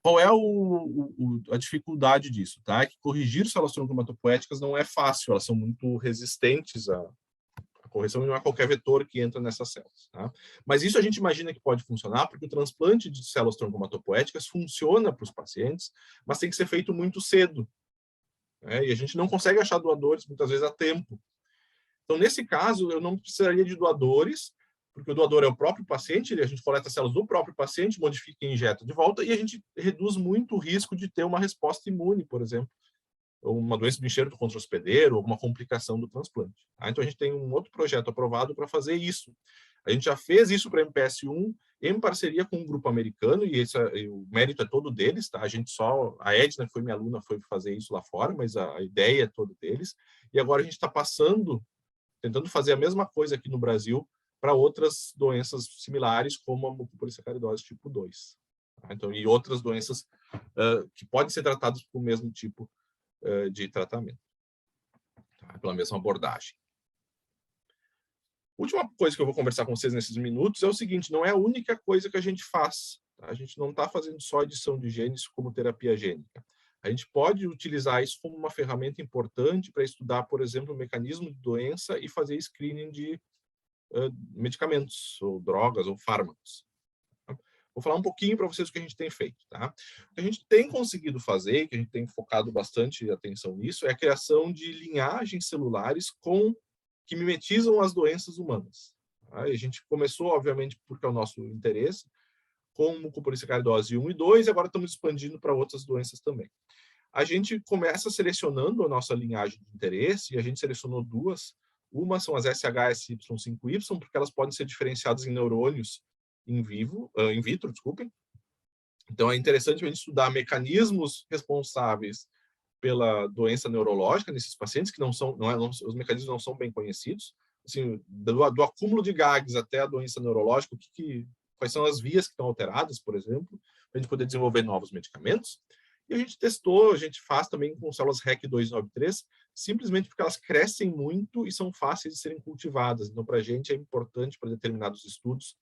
Qual é a dificuldade disso? Tá? É que corrigir células-tronco hematopoéticas não é fácil, elas são muito resistentes à correção e não é qualquer vetor que entra nessas células. Tá? Mas isso a gente imagina que pode funcionar porque o transplante de células-tronco hematopoéticas funciona para os pacientes, mas tem que ser feito muito cedo. E a gente não consegue achar doadores, muitas vezes, a tempo. Então, nesse caso, eu não precisaria de doadores, porque o doador é o próprio paciente, a gente coleta células do próprio paciente, modifica e injeta de volta, e a gente reduz muito o risco de ter uma resposta imune, por exemplo, ou uma doença do enxerto contra o hospedeiro, ou alguma complicação do transplante. Então, a gente tem um outro projeto aprovado para fazer isso. A gente já fez isso para MPS1 em parceria com um grupo americano, e o mérito é todo deles, tá? A Edna, que foi minha aluna, foi fazer isso lá fora, mas a ideia é toda deles. E agora a gente está tentando fazer a mesma coisa aqui no Brasil para outras doenças similares, como a mucopolissacaridose tipo 2. Tá? Então, e outras doenças que podem ser tratadas com o mesmo tipo de tratamento, tá? Pela mesma abordagem. Última coisa que eu vou conversar com vocês nesses minutos é o seguinte: não é a única coisa que a gente faz. Tá? A gente não está fazendo só edição de genes como terapia gênica. A gente pode utilizar isso como uma ferramenta importante para estudar, por exemplo, o mecanismo de doença e fazer screening de medicamentos, ou drogas, ou fármacos. Tá? Vou falar um pouquinho para vocês o que a gente tem feito. Tá? O que a gente tem conseguido fazer, que a gente tem focado bastante atenção nisso, é a criação de linhagens celulares que mimetizam as doenças humanas. Tá? A gente começou, obviamente, porque é o nosso interesse, com mucopolissacaridose 1 e 2, e agora estamos expandindo para outras doenças também. A gente começa selecionando a nossa linhagem de interesse, e a gente selecionou duas. Uma são as SHSY5Y, porque elas podem ser diferenciadas em neurônios in vitro, desculpem. Então, é interessante a gente estudar mecanismos responsáveis pela doença neurológica nesses pacientes, que os mecanismos não são bem conhecidos. Assim, do acúmulo de GAGs até a doença neurológica, quais são as vias que estão alteradas, por exemplo, para a gente poder desenvolver novos medicamentos. E a gente faz também com células REC293, simplesmente porque elas crescem muito e são fáceis de serem cultivadas. Então, para a gente é importante, para determinados estudos,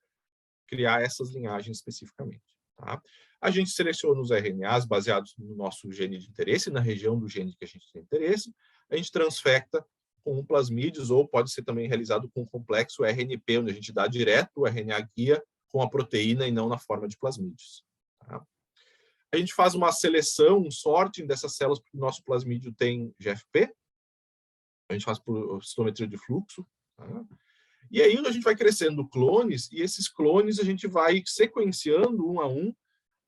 criar essas linhagens especificamente. Tá? A gente seleciona os RNAs baseados no nosso gene de interesse, na região do gene que a gente tem interesse, a gente transfecta com um plasmídeos, ou pode ser também realizado com um complexo RNP, onde a gente dá direto o RNA guia com a proteína e não na forma de plasmídeos. Tá? A gente faz uma seleção, um sorting dessas células, porque o nosso plasmídio tem GFP, a gente faz por citometria de fluxo, tá? E aí a gente vai crescendo clones, e esses clones a gente vai sequenciando um a um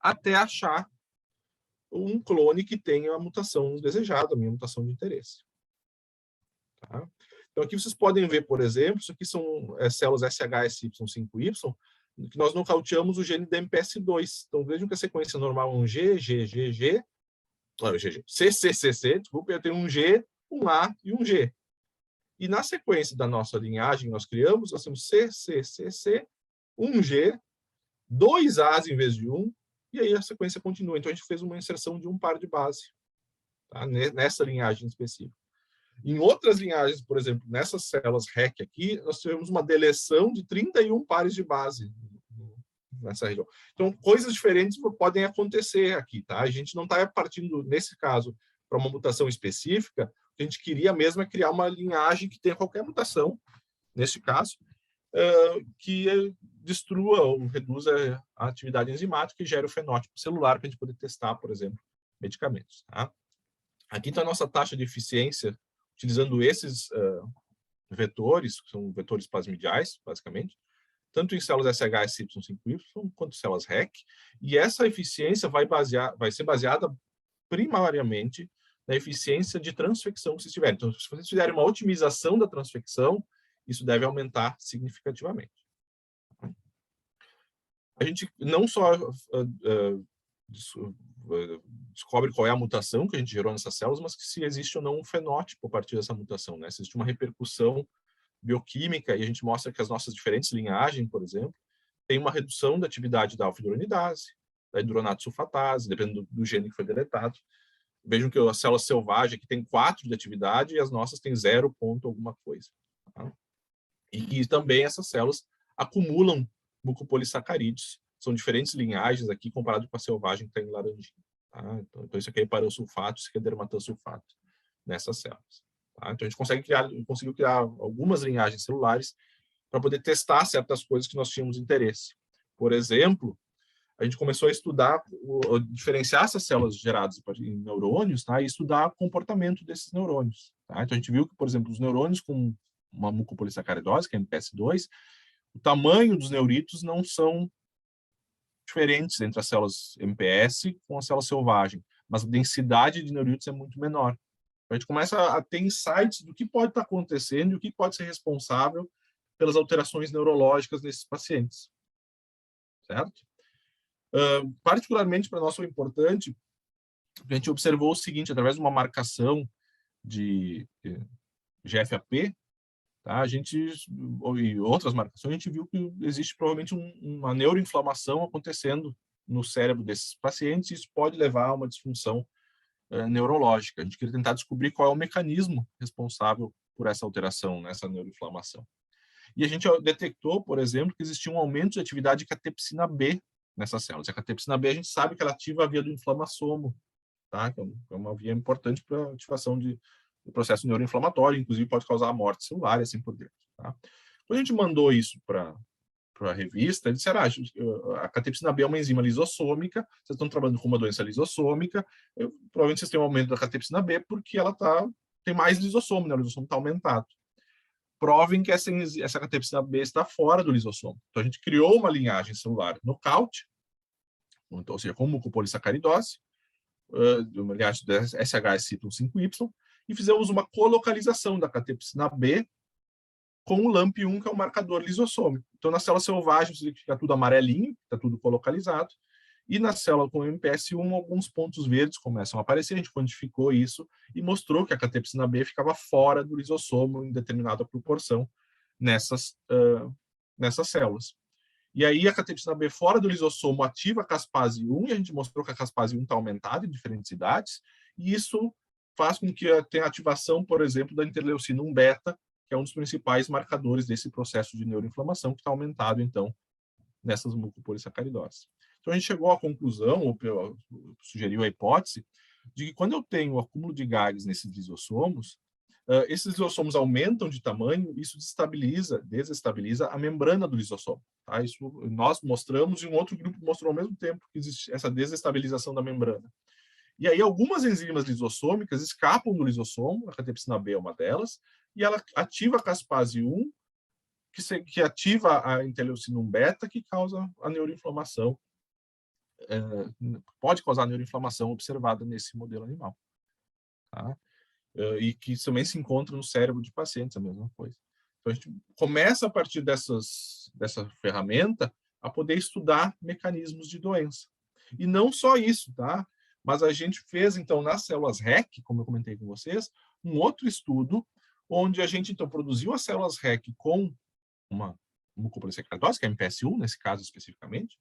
até achar um clone que tenha a mutação desejada, a minha mutação de interesse. Tá? Então aqui vocês podem ver, por exemplo, isso aqui são células SHSY5Y, que nós nocauteamos o gene da MPS2. Então vejam que a sequência normal é um G, G, G, G, C, C, C, C, desculpa, eu tenho um G, um A e um G. E na sequência da nossa linhagem, nós temos C, C, C, C, um G, dois As em vez de um, e aí a sequência continua. Então, a gente fez uma inserção de um par de base, tá? Nessa linhagem específica. Em outras linhagens, por exemplo, nessas células REC aqui, nós tivemos uma deleção de 31 pares de base nessa região. Então, coisas diferentes podem acontecer aqui, tá? A gente não está partindo, nesse caso, para uma mutação específica. A gente queria mesmo é criar uma linhagem que tenha qualquer mutação, neste caso, que destrua ou reduza a atividade enzimática e gere o fenótipo celular para a gente poder testar, por exemplo, medicamentos. Tá? Aqui está a nossa taxa de eficiência, utilizando esses vetores, que são vetores plasmidiais, basicamente, tanto em células SHSY5Y quanto células REC, e essa eficiência vai ser baseada primariamente na eficiência de transfecção que vocês tiverem. Então, se vocês fizerem uma otimização da transfecção, isso deve aumentar significativamente. A gente não só descobre qual é a mutação que a gente gerou nessas células, mas que se existe ou não um fenótipo a partir dessa mutação, né? Se existe uma repercussão bioquímica, e a gente mostra que as nossas diferentes linhagens, por exemplo, tem uma redução da atividade da alfa-hidroronidase, da hidronato sulfatase, dependendo do gene que foi deletado. Vejam que a célula selvagem aqui tem 4 de atividade e as nossas têm 0 ponto alguma coisa. Tá? E que também essas células acumulam mucopolissacarídeos. São diferentes linhagens aqui comparado com a selvagem que está em laranjinha. Tá? Então, isso aqui é parosulfato, isso aqui é dermatosulfato nessas células. Tá? Então, a gente conseguiu criar algumas linhagens celulares para poder testar certas coisas que nós tínhamos interesse. Por exemplo, a gente começou a estudar, diferenciar essas células geradas em neurônios, tá? E estudar o comportamento desses neurônios. Tá? Então, a gente viu que, por exemplo, os neurônios com uma mucopolissacaridose, que é MPS2, o tamanho dos neuritos não são diferentes entre as células MPS com a célula selvagem, mas a densidade de neuritos é muito menor. A gente começa a ter insights do que pode estar acontecendo e o que pode ser responsável pelas alterações neurológicas nesses pacientes, certo? Particularmente para nós foi importante, a gente observou o seguinte, através de uma marcação de GFAP, tá? E outras marcações, a gente viu que existe provavelmente uma neuroinflamação acontecendo no cérebro desses pacientes, e isso pode levar a uma disfunção neurológica. A gente queria tentar descobrir qual é o mecanismo responsável por essa alteração, nessa neuroinflamação. E a gente detectou, por exemplo, que existia um aumento de atividade de catepsina B nessas células. A catepsina B, a gente sabe que ela ativa a via do inflamassomo, tá? Que é uma via importante para a ativação do processo neuroinflamatório, inclusive pode causar a morte celular e assim por diante. Tá? Quando a gente mandou isso para a revista, eles disseram, a catepsina B é uma enzima lisossômica, vocês estão trabalhando com uma doença lisossômica, provavelmente vocês têm um aumento da catepsina B porque ela tem mais lisossomo, né? O lisossomo está aumentado. Provem que essa catepsina B está fora do lisossomo. Então, a gente criou uma linhagem celular nocaute, então, ou seja, com mucopolissacaridose, uma linhagem de SHS-CYP5Y, e fizemos uma colocalização da catepsina B com o LAMP1, que é o marcador lisossômico. Então, na célula selvagem, fica tudo amarelinho, está tudo colocalizado, e na célula com MPS1, alguns pontos verdes começam a aparecer. A gente quantificou isso e mostrou que a catepsina B ficava fora do lisossomo em determinada proporção nessas células. E aí, a catepsina B fora do lisossomo ativa a caspase 1, e a gente mostrou que a caspase 1 está aumentada em diferentes idades, e isso faz com que tenha ativação, por exemplo, da interleucina 1 beta, que é um dos principais marcadores desse processo de neuroinflamação, que está aumentado, então, nessas mucopolissacaridoses. Então, a gente chegou à conclusão, ou sugeriu a hipótese, de que quando eu tenho o acúmulo de GAGs nesses lisossomos, esses lisossomos aumentam de tamanho, isso desestabiliza a membrana do lisossomo. Tá? Isso nós mostramos e um outro grupo mostrou ao mesmo tempo que existe essa desestabilização da membrana. E aí algumas enzimas lisossômicas escapam do lisossomo, a catepsina B é uma delas, e ela ativa a caspase 1, que ativa a interleucina 1 beta, que causa a neuroinflamação. Pode causar neuroinflamação observada nesse modelo animal. Tá? E que também se encontra no cérebro de pacientes, a mesma coisa. Então, a gente começa, a partir dessa ferramenta, a poder estudar mecanismos de doença. E não só isso, tá? Mas a gente fez, então, nas células REC, como eu comentei com vocês, um outro estudo, onde a gente, então, produziu as células REC com uma mucopolissacaridose, que é a MPS1, nesse caso especificamente,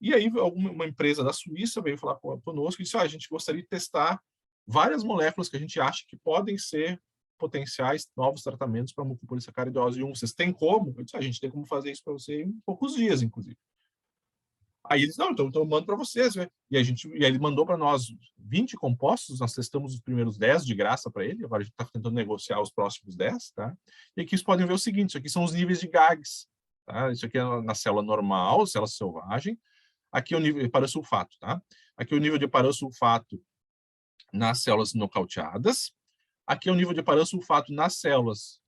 e aí uma empresa da Suíça veio falar conosco e disse, a gente gostaria de testar várias moléculas que a gente acha que podem ser potenciais novos tratamentos para mucopolissacaridose 1. Vocês têm como? Eu disse, a gente tem como fazer isso para você em poucos dias, inclusive. Aí eles, não, então eu mando para vocês. Né? E aí ele mandou para nós 20 compostos, nós testamos os primeiros 10 de graça para ele, agora a gente está tentando negociar os próximos 10. Tá? E aqui vocês podem ver o seguinte, isso aqui são os níveis de GAGs. Tá? Isso aqui é na célula normal, célula selvagem. Aqui é o nível de parasulfato. Tá? Aqui é o nível de parasulfato nas células nocauteadas. Aqui é o nível de parasulfato nas células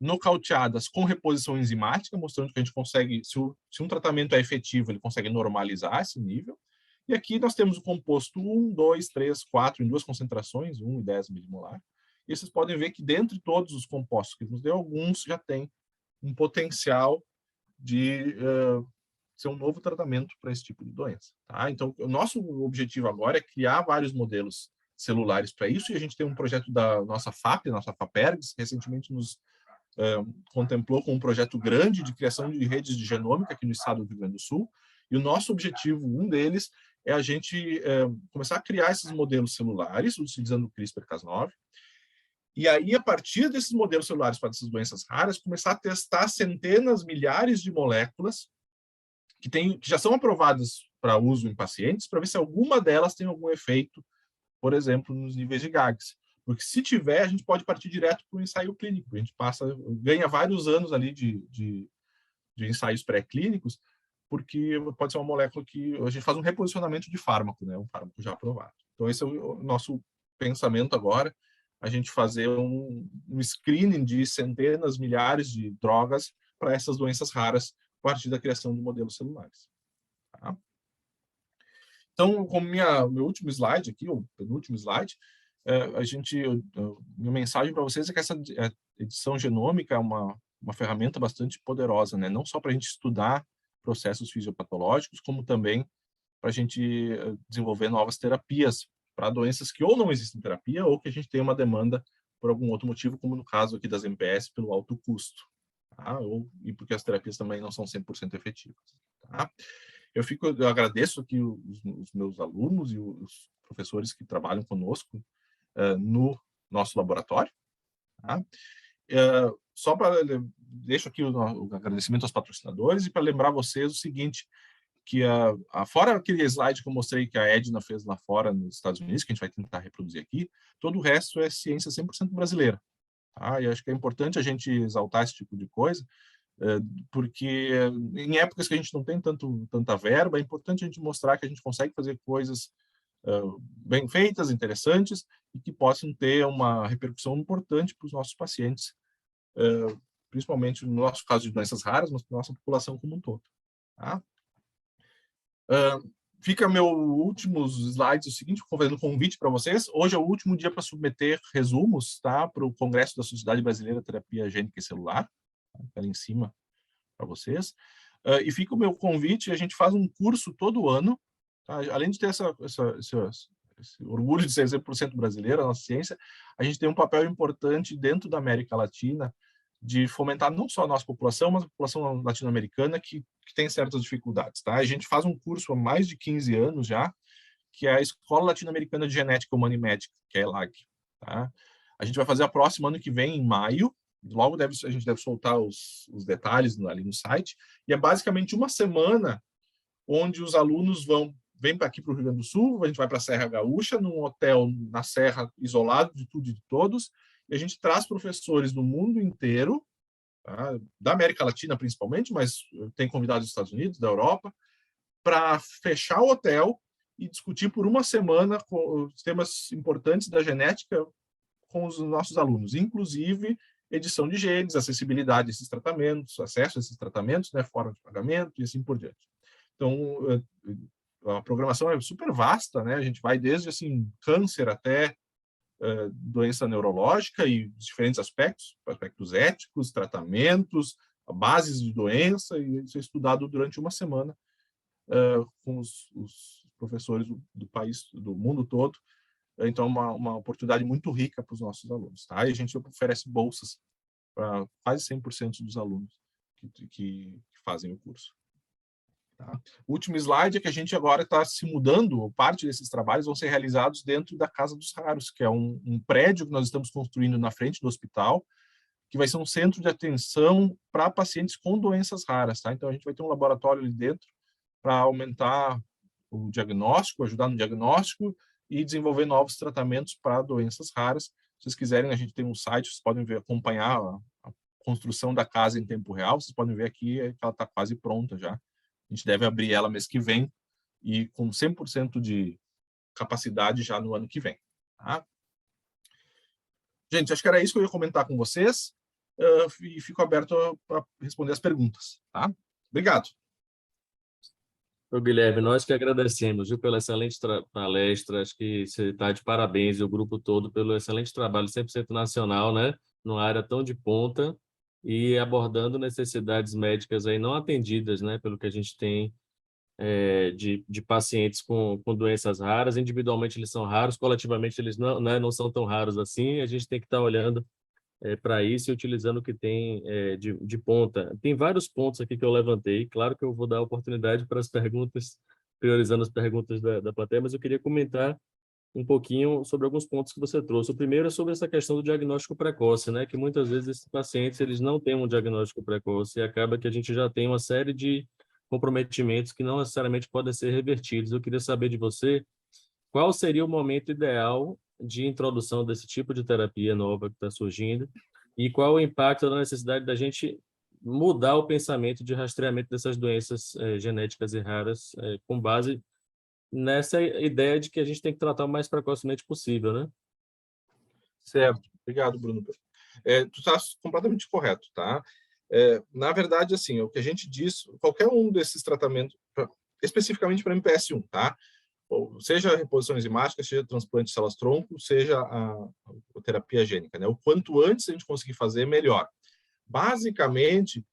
nocauteadas com reposição enzimática, mostrando que a gente consegue, se um tratamento é efetivo, ele consegue normalizar esse nível. E aqui nós temos o composto 1, 2, 3, 4, em duas concentrações, 1 e 10 milimolar. E vocês podem ver que, dentre todos os compostos que nos deu, alguns já têm um potencial de ser um novo tratamento para esse tipo de doença. Tá? Então, o nosso objetivo agora é criar vários modelos celulares para isso, e a gente tem um projeto da nossa FAP, nossa FAPERGS, que recentemente nos contemplou com um projeto grande de criação de redes de genômica aqui no estado do Rio Grande do Sul, e o nosso objetivo, um deles, é a gente começar a criar esses modelos celulares, utilizando o CRISPR-Cas9, e aí, a partir desses modelos celulares para essas doenças raras, começar a testar centenas, milhares de moléculas que já são aprovadas para uso em pacientes, para ver se alguma delas tem algum efeito, por exemplo, nos níveis de GAGs. Porque se tiver, a gente pode partir direto para o ensaio clínico. A gente ganha vários anos ali de ensaios pré-clínicos, porque pode ser uma molécula que a gente faz um reposicionamento de fármaco, né? Um fármaco já aprovado. Então, esse é o nosso pensamento agora, a gente fazer um screening de centenas, milhares de drogas para essas doenças raras, a partir da criação de modelos celulares. Tá? Então, como meu último slide aqui, o penúltimo slide, minha mensagem para vocês é que essa edição genômica é uma uma ferramenta bastante poderosa, né? Não só para a gente estudar processos fisiopatológicos, como também para a gente desenvolver novas terapias para doenças que ou não existem terapia ou que a gente tem uma demanda por algum outro motivo, como no caso aqui das MPS, pelo alto custo, tá? E porque as terapias também não são 100% efetivas, tá? Eu agradeço aqui os meus alunos e os professores que trabalham conosco no nosso laboratório, tá? Só para deixo aqui o agradecimento aos patrocinadores e para lembrar vocês o seguinte, que fora aquele slide que eu mostrei que a Edna fez lá fora nos Estados Unidos, que a gente vai tentar reproduzir aqui, todo o resto é ciência 100% brasileira. Tá? E acho que é importante a gente exaltar esse tipo de coisa, porque em épocas que a gente não tem tanta verba, é importante a gente mostrar que a gente consegue fazer coisas bem feitas, interessantes, e que possam ter uma repercussão importante para os nossos pacientes, principalmente no nosso caso de doenças raras, mas para a nossa população como um todo. Tá? Fica meu últimos slides, o seguinte, fazendo um convite para vocês. Hoje é o último dia para submeter resumos, tá, para o Congresso da Sociedade Brasileira de Terapia Gênica e Celular, tá, ali em cima para vocês. E fica o meu convite, a gente faz um curso todo ano, tá? Além de ter esse orgulho de ser 100% brasileiro, a nossa ciência, a gente tem um papel importante dentro da América Latina de fomentar não só a nossa população, mas a população latino-americana que tem certas dificuldades. Tá? A gente faz um curso há mais de 15 anos já, que é a Escola Latino-Americana de Genética Humana e Médica, que é a ELAG. Tá? A gente vai fazer a próxima ano que vem, em maio, logo a gente deve soltar os detalhes ali no site, e é basicamente uma semana onde os alunos vêm aqui para o Rio Grande do Sul, a gente vai para a Serra Gaúcha, num hotel na Serra, isolado de tudo e de todos, e a gente traz professores do mundo inteiro, tá? Da América Latina principalmente, mas tem convidados dos Estados Unidos, da Europa, para fechar o hotel e discutir por uma semana os temas importantes da genética com os nossos alunos, inclusive edição de genes, acessibilidade a esses tratamentos, acesso a esses tratamentos, né, forma de pagamento e assim por diante. Então, a programação é super vasta, né? A gente vai desde assim câncer até doença neurológica e diferentes aspectos éticos, tratamentos, bases de doença, e isso é estudado durante uma semana com os professores do país, do mundo todo. Então, uma oportunidade muito rica para os nossos alunos. Tá? E a gente oferece bolsas para quase 100% dos alunos que fazem o curso. Tá? O último slide é que a gente agora está se mudando, parte desses trabalhos vão ser realizados dentro da Casa dos Raros, que é um prédio que nós estamos construindo na frente do hospital, que vai ser um centro de atenção para pacientes com doenças raras. Tá? Então, a gente vai ter um laboratório ali dentro para aumentar o diagnóstico, ajudar no diagnóstico e desenvolver novos tratamentos para doenças raras. Se vocês quiserem, a gente tem um site, vocês podem acompanhar a construção da casa em tempo real, vocês podem ver aqui que ela está quase pronta já. A gente deve abrir ela mês que vem e com 100% de capacidade já no ano que vem. Tá? Gente, acho que era isso que eu ia comentar com vocês e fico aberto para responder as perguntas. Tá? Obrigado. Ô, Guilherme, nós que agradecemos, viu, pela excelente palestra. Acho que você está de parabéns, e o grupo todo, pelo excelente trabalho 100% nacional, né? Numa área tão de ponta e abordando necessidades médicas aí não atendidas, né? Pelo que a gente tem de pacientes com doenças raras. Individualmente eles são raros, coletivamente eles não, né, não são tão raros assim. A gente tem que estar olhando para isso e utilizando o que tem de ponta. Tem vários pontos aqui que eu levantei. Claro que eu vou dar oportunidade para as perguntas, priorizando as perguntas da plateia, mas eu queria comentar um pouquinho sobre alguns pontos que você trouxe. O primeiro é sobre essa questão do diagnóstico precoce, né? Que muitas vezes esses pacientes eles não têm um diagnóstico precoce e acaba que a gente já tem uma série de comprometimentos que não necessariamente podem ser revertidos. Eu queria saber de você qual seria o momento ideal de introdução desse tipo de terapia nova que está surgindo e qual o impacto da necessidade da gente mudar o pensamento de rastreamento dessas doenças genéticas e raras com base nessa ideia de que a gente tem que tratar o mais precocemente possível, né? Certo. Obrigado, Bruno. Tu está completamente correto, tá? Na verdade, assim, o que a gente diz, qualquer um desses tratamentos, especificamente para MPS1, tá? Seja a reposição enzimática, seja transplante de células-tronco, seja a terapia gênica, né? O quanto antes a gente conseguir fazer, melhor. Basicamente,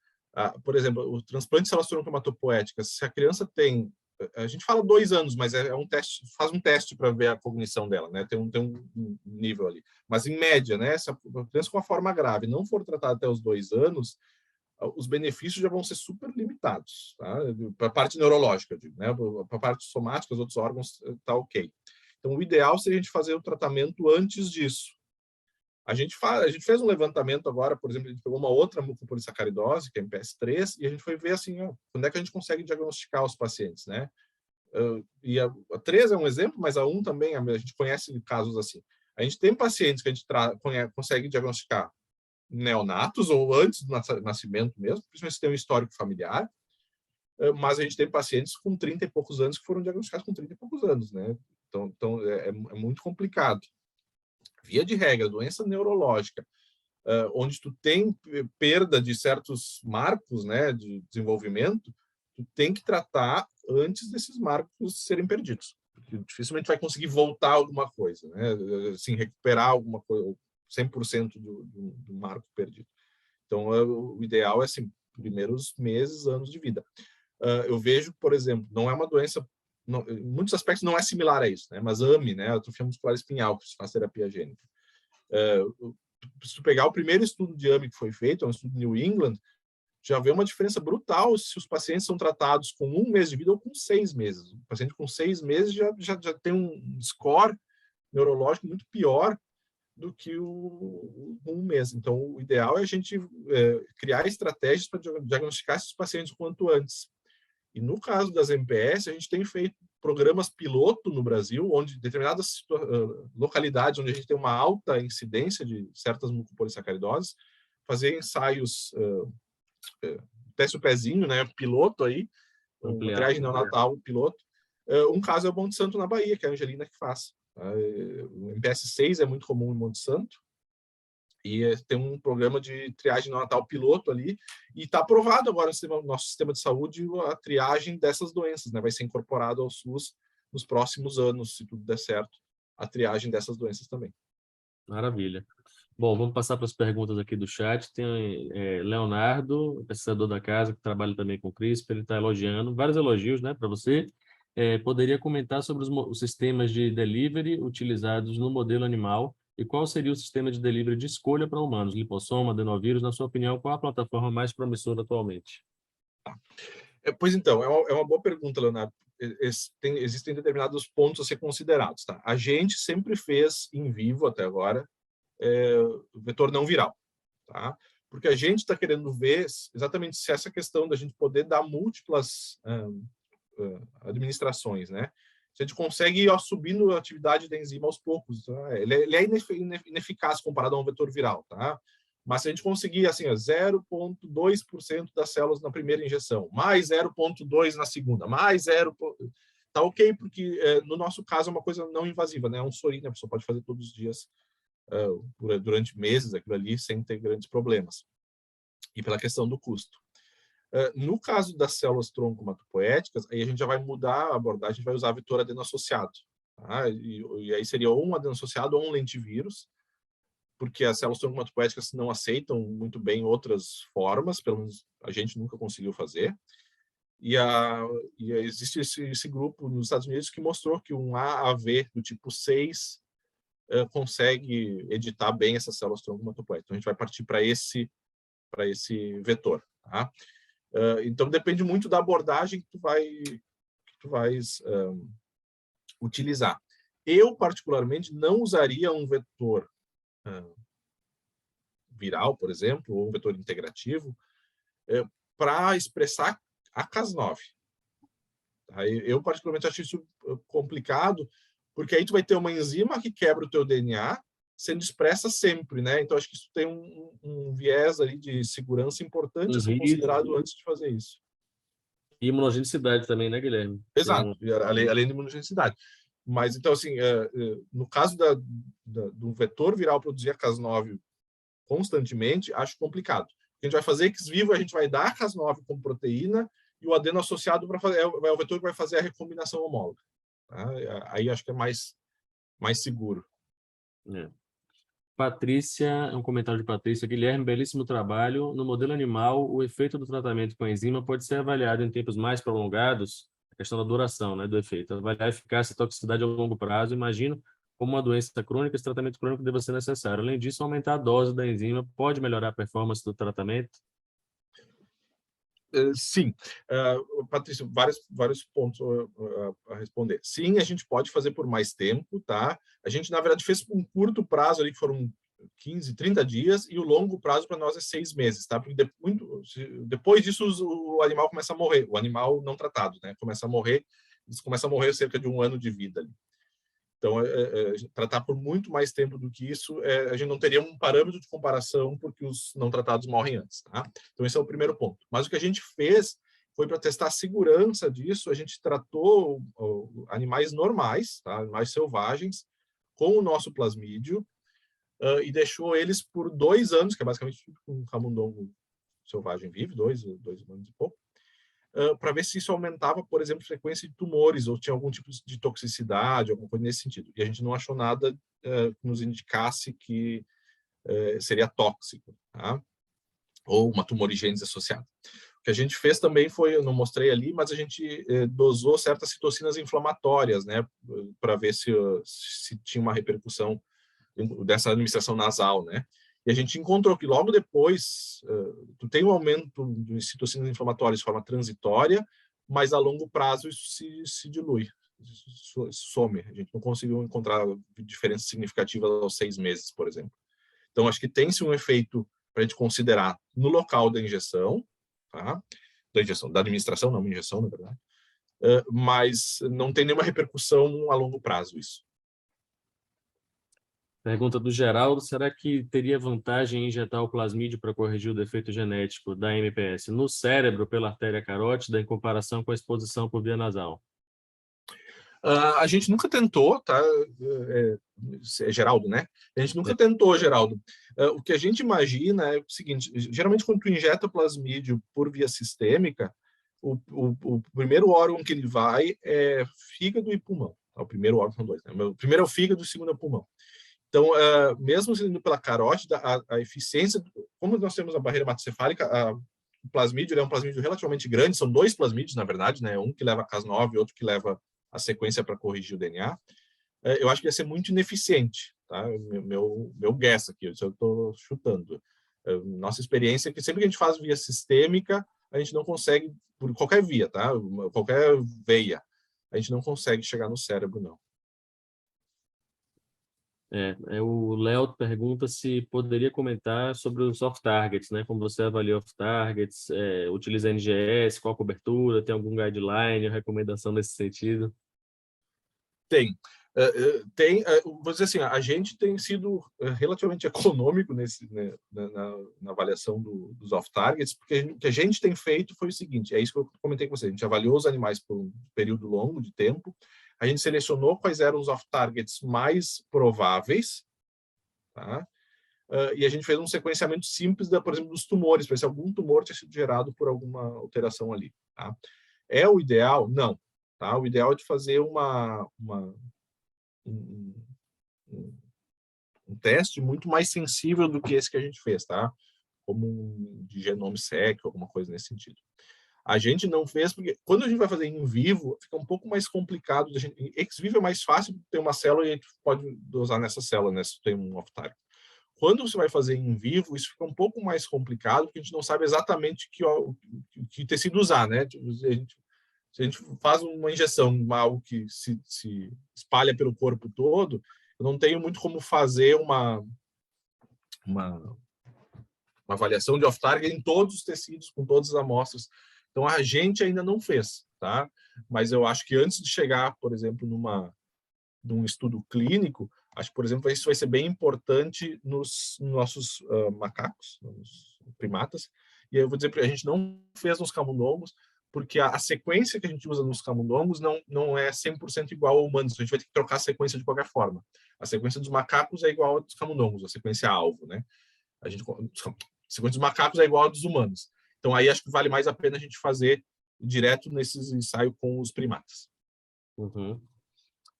por exemplo, o transplante de células cromatopéticas, se a criança tem, a gente fala 2 anos, mas é um teste, faz um teste para ver a cognição dela, né? Tem um nível ali. Mas, em média, né, se a criança com uma forma grave não for tratada até os 2 anos, os benefícios já vão ser super limitados, tá? Para a parte neurológica, eu digo, né? Para a parte somática, os outros órgãos, tá ok. Então, o ideal seria a gente fazer o tratamento antes disso. A gente fez um levantamento agora, por exemplo, a gente pegou uma outra mucopolissacaridose, que é MPS3, e a gente foi ver assim, quando é que a gente consegue diagnosticar os pacientes, né? E a 3 é um exemplo, mas a 1 também, a gente conhece casos assim. A gente tem pacientes que a gente consegue diagnosticar neonatos ou antes do nascimento mesmo, principalmente se tem um histórico familiar, mas a gente tem pacientes com 30 e poucos anos que foram diagnosticados com 30 e poucos anos, né? Então é muito complicado. Via de regra, doença neurológica, onde tu tem perda de certos marcos, né, de desenvolvimento, tu tem que tratar antes desses marcos serem perdidos. Porque dificilmente vai conseguir voltar alguma coisa, né? Assim, recuperar alguma coisa, 100% do marco perdido. Então, o ideal é, assim, primeiros meses, anos de vida. Eu vejo, por exemplo, não é uma doença, em muitos aspectos não é similar a isso, né? Mas AME, né, atrofia muscular espinhal, que se faz terapia gênica. Se tu pegar o primeiro estudo de AME que foi feito, é um estudo de New England, já vê uma diferença brutal se os pacientes são tratados com 1 mês de vida ou com 6 meses. O paciente com 6 meses já tem um score neurológico muito pior do que o 1 mês. Então, o ideal é a gente criar estratégias para diagnosticar esses pacientes quanto antes. E no caso das MPS, a gente tem feito programas piloto no Brasil, onde determinadas localidades onde a gente tem uma alta incidência de certas mucopolissacaridoses, fazer ensaios, teste o pezinho, né, piloto aí, uma triagem neonatal piloto. Um caso é o Monte Santo, na Bahia, que é a Angelina que faz. O MPS6 é muito comum em Monte Santo, e tem um programa de triagem neonatal piloto ali, e está aprovado agora no nosso sistema de saúde a triagem dessas doenças, né? Vai ser incorporado ao SUS nos próximos anos, se tudo der certo, a triagem dessas doenças também. Maravilha. Bom, vamos passar para as perguntas aqui do chat. Tem Leonardo, pesquisador da casa, que trabalha também com CRISPR, ele está elogiando, vários elogios, né, para você. Poderia comentar sobre os sistemas de delivery utilizados no modelo animal e qual seria o sistema de delivery de escolha para humanos, lipossoma, adenovírus? Na sua opinião, qual a plataforma mais promissora atualmente? Pois então, é uma boa pergunta, Leonardo. Existem determinados pontos a ser considerados. Tá? A gente sempre fez em vivo, até agora, vetor não viral. Tá? Porque a gente está querendo ver exatamente se essa questão da gente poder dar múltiplas administrações, né? Se a gente consegue ir subindo a atividade da enzima aos poucos, tá? Ele é ineficaz comparado a um vetor viral, tá? Mas se a gente conseguir, assim, 0,2% das células na primeira injeção, mais 0,2% na segunda, mais 0, tá ok, porque no nosso caso é uma coisa não invasiva, né? É um sorinho, a pessoa pode fazer todos os dias, durante meses, aquilo ali, sem ter grandes problemas. E pela questão do custo. No caso das células tronco-hematopoéticas, aí a gente já vai mudar a abordagem, a gente vai usar vetor adeno-associado. Tá? E aí seria ou um adeno-associado ou um lentivirus, porque as células tronco-hematopoéticas não aceitam muito bem outras formas, pelo menos a gente nunca conseguiu fazer. E existe esse grupo nos Estados Unidos que mostrou que um AAV do tipo 6 consegue editar bem essas células tronco-hematopoéticas. Então, a gente vai partir para esse vetor. Tá? Então, depende muito da abordagem que tu vais utilizar. Eu, particularmente, não usaria um vetor viral, por exemplo, ou um vetor integrativo, para expressar a Cas9. Tá? Eu, particularmente, acho isso complicado, porque aí tu vai ter uma enzima que quebra o teu DNA, sendo expressa sempre, né? Então, acho que isso tem um viés ali de segurança importante a ser considerado antes de fazer isso. E imunogenicidade também, né, Guilherme? Exato, além de imunogenicidade. Mas, então, assim, no caso do vetor viral produzir a Cas9 constantemente, acho complicado. O que a gente vai fazer ex vivo, a gente vai dar a Cas9 como proteína e o adeno associado para fazer, é o vetor que vai fazer a recombinação homóloga. Tá? Aí acho que é mais seguro. Patrícia, é um comentário de Patrícia. Guilherme, belíssimo trabalho. No modelo animal, o efeito do tratamento com a enzima pode ser avaliado em tempos mais prolongados, a questão da duração, né, do efeito. Avaliar a eficácia e toxicidade a longo prazo. Imagino como uma doença crônica, esse tratamento crônico deva ser necessário. Além disso, aumentar a dose da enzima pode melhorar a performance do tratamento? Sim, Patrícia, vários pontos a responder. Sim, a gente pode fazer por mais tempo, tá? A gente, na verdade, fez um curto prazo ali, que foram 15, 30 dias, e o longo prazo para nós é 6 meses, tá? Porque depois disso o animal começa a morrer, o animal não tratado, né? Começa a morrer, eles começam a morrer cerca de 1 ano de vida ali. Então, tratar por muito mais tempo do que isso, a gente não teria um parâmetro de comparação porque os não tratados morrem antes, tá? Então, esse é o primeiro ponto. Mas o que a gente fez foi para testar a segurança disso, a gente tratou animais normais, tá? Animais selvagens, com o nosso plasmídio, e deixou eles por 2 anos, que é basicamente um camundongo selvagem vive, 2 anos e pouco, para ver se isso aumentava, por exemplo, a frequência de tumores ou tinha algum tipo de toxicidade, alguma coisa nesse sentido. E a gente não achou nada que nos indicasse que seria tóxico, tá? Ou uma tumorigênese associada. O que a gente fez também foi, eu não mostrei ali, mas a gente dosou certas citocinas inflamatórias, né, para ver se tinha uma repercussão dessa administração nasal, né? E a gente encontrou que logo depois tu tem um aumento de citocinas inflamatórias de forma transitória, mas a longo prazo isso se dilui, some. A gente não conseguiu encontrar diferenças significativas aos 6 meses, por exemplo. Então, acho que tem-se um efeito para a gente considerar no local da injeção, tá? Da administração, não injeção, na verdade, mas não tem nenhuma repercussão a longo prazo isso. Pergunta do Geraldo, será que teria vantagem em injetar o plasmídio para corrigir o defeito genético da MPS no cérebro pela artéria carótida em comparação com a exposição por via nasal? A gente nunca tentou, tá? Geraldo, né? A gente nunca tentou, Geraldo. O que a gente imagina é o seguinte, geralmente quando tu injeta plasmídio por via sistêmica, o primeiro órgão que ele vai é fígado e pulmão. O primeiro órgão são 2, né? O primeiro é o fígado e o segundo é o pulmão. Então, mesmo indo pela carótida, a eficiência, como nós temos a barreira hematocefálica, o plasmídio é um plasmídio relativamente grande, são 2 plasmídios, na verdade, né? Um que leva a Cas9 e outro que leva a sequência para corrigir o DNA. Eu acho que ia ser muito ineficiente, tá? Meu guess aqui, eu estou chutando. Nossa experiência é que sempre que a gente faz via sistêmica, a gente não consegue, por qualquer via, tá? Qualquer veia, a gente não consegue chegar no cérebro, não. O Léo pergunta se poderia comentar sobre os off-targets, né? Como você avalia off-targets, utiliza NGS, qual cobertura, tem algum guideline, recomendação nesse sentido? Tem. Vou dizer assim, a gente tem sido relativamente econômico na avaliação dos off-targets, porque o que a gente tem feito foi o seguinte, é isso que eu comentei com você, a gente avaliou os animais por um período longo de tempo, a gente selecionou quais eram os off-targets mais prováveis, tá? E a gente fez um sequenciamento simples, por exemplo, dos tumores, para ver se algum tumor tinha sido gerado por alguma alteração ali. Tá? É o ideal? Não. Tá? O ideal é de fazer um teste muito mais sensível do que esse que a gente fez, tá? Como um de genome seq, alguma coisa nesse sentido. A gente não fez porque quando a gente vai fazer em vivo, fica um pouco mais complicado. Ex vivo é mais fácil ter uma célula e a gente pode dosar nessa célula, né? Se tem um off-target. Quando você vai fazer em vivo, isso fica um pouco mais complicado, porque a gente não sabe exatamente que tecido usar, né? Se a gente faz uma injeção, algo que se espalha pelo corpo todo, eu não tenho muito como fazer uma avaliação de off-target em todos os tecidos, com todas as amostras. Então, a gente ainda não fez, tá? Mas eu acho que antes de chegar, por exemplo, num estudo clínico, acho que, por exemplo, isso vai ser bem importante nos nossos macacos, nos primatas. E aí eu vou dizer, a gente não fez nos camundongos, porque a sequência que a gente usa nos camundongos não é 100% igual ao humanos. A gente vai ter que trocar a sequência de qualquer forma. A sequência dos macacos é igual à dos camundongos, a sequência alvo, né? A sequência dos macacos é igual à dos humanos. Então, aí acho que vale mais a pena a gente fazer direto nesses ensaios com os primatas. Uhum.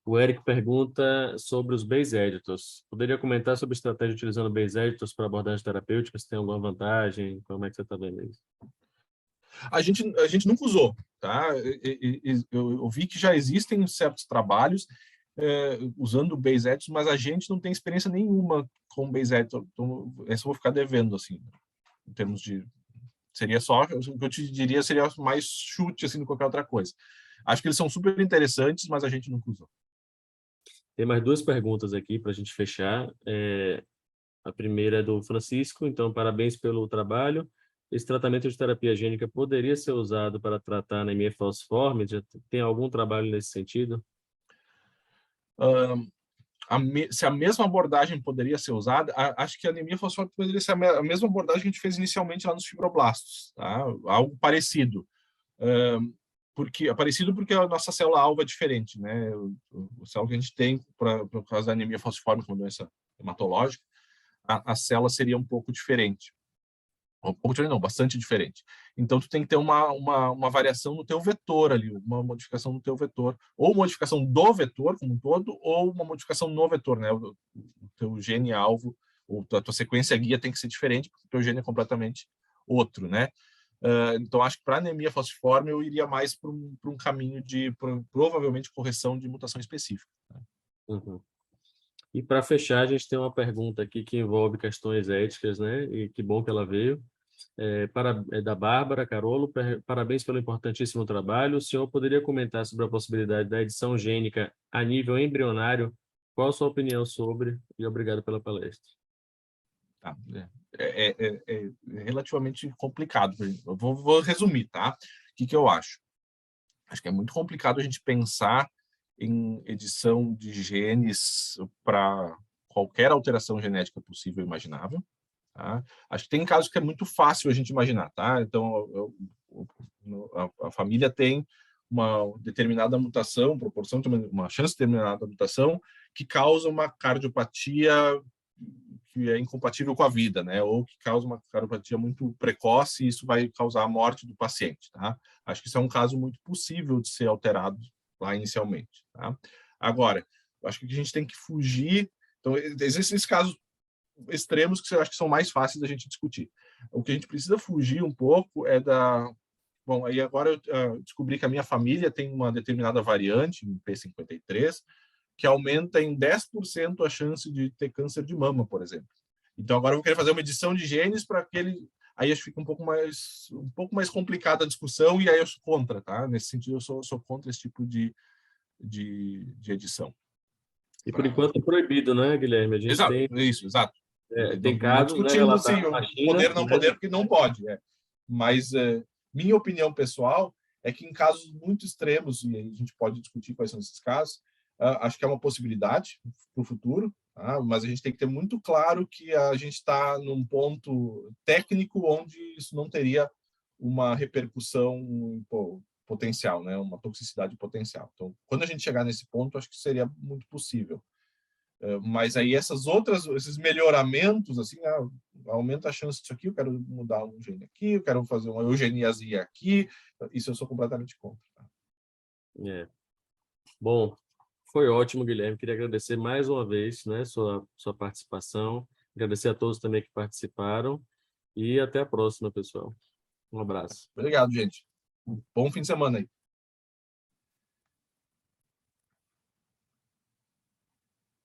O Eric pergunta sobre os base editors. Poderia comentar sobre estratégia utilizando base editors para abordagem terapêutica? Se tem alguma vantagem? Como é que você está vendo isso? A gente nunca usou, tá? Eu vi que já existem certos trabalhos usando o Base Editors, mas a gente não tem experiência nenhuma com o Base Editor. Então, essa eu vou ficar devendo, assim, em termos de... Seria só, o que eu te diria seria mais chute, assim, do que qualquer outra coisa. Acho que eles são super interessantes, mas a gente nunca usou. Tem mais duas perguntas aqui para a gente fechar. A primeira é do Francisco. Então, parabéns pelo trabalho. Esse tratamento de terapia gênica poderia ser usado para tratar anemia falciforme? Já tem algum trabalho nesse sentido? Se a mesma abordagem poderia ser usada, acho que a anemia falciforme poderia ser a mesma abordagem que a gente fez inicialmente lá nos fibroblastos, tá? Algo parecido. Porque é parecido porque a nossa célula-alvo é diferente, né? O célula que a gente tem, por causa da anemia falciforme, como doença hematológica, a célula seria um pouco diferente. Um pouco diferente, não, bastante diferente. Então, tu tem que ter uma variação no teu vetor ali, uma modificação no teu vetor, ou modificação do vetor como um todo, ou uma modificação no vetor, né? O teu gene-alvo, ou a tua sequência guia tem que ser diferente, porque o teu gene é completamente outro, né? Então, acho que para anemia falciforme eu iria mais para um caminho de, provavelmente, correção de mutação específica. Né? Uhum. E para fechar, a gente tem uma pergunta aqui que envolve questões éticas, né? E que bom que ela veio. É da Bárbara Carolo. Parabéns pelo importantíssimo trabalho. O senhor poderia comentar sobre a possibilidade da edição gênica a nível embrionário? Qual a sua opinião sobre? E obrigado pela palestra. Tá? É relativamente complicado. Eu vou resumir, tá? O que eu acho? Acho que é muito complicado a gente pensar em edição de genes para qualquer alteração genética possível e imaginável. Tá? Acho que tem casos que é muito fácil a gente imaginar. Tá? Então, a família tem uma determinada mutação, proporção, uma chance de determinada mutação que causa uma cardiopatia que é incompatível com a vida, né? Ou que causa uma cardiopatia muito precoce e isso vai causar a morte do paciente, tá? Acho que isso é um caso muito possível de ser alterado lá inicialmente, tá? Agora, acho que a gente tem que fugir... Então, existem esses casos extremos que eu acho que são mais fáceis da gente discutir. O que a gente precisa fugir um pouco é da... Bom, aí agora eu descobri que a minha família tem uma determinada variante, em P53, que aumenta em 10% a chance de ter câncer de mama, por exemplo. Então, agora eu vou querer fazer uma edição de genes para aquele... Aí acho que fica um pouco mais complicada a discussão e aí eu sou contra, tá? Nesse sentido, eu sou contra esse tipo de edição. E por enquanto é proibido, né, Guilherme? A gente Exato, tem, isso, exato. tem Não casos, né, discutindo se relatados na China, poder não né? poder, porque não pode. Mas minha opinião pessoal é que em casos muito extremos, e a gente pode discutir quais são esses casos, acho que é uma possibilidade para o futuro, tá? Mas a gente tem que ter muito claro que a gente está num ponto técnico onde isso não teria uma repercussão potencial, né? Uma toxicidade potencial. Então, quando a gente chegar nesse ponto, acho que seria muito possível. Mas aí esses melhoramentos, assim, aumenta a chance disso aqui, eu quero mudar um gene aqui, eu quero fazer uma eugeniazinha aqui, isso eu sou completamente contra. Tá? Bom, foi ótimo, Guilherme. Queria agradecer mais uma vez, né, sua participação. Agradecer a todos também que participaram. E até a próxima, pessoal. Um abraço. Obrigado, gente. Bom fim de semana aí.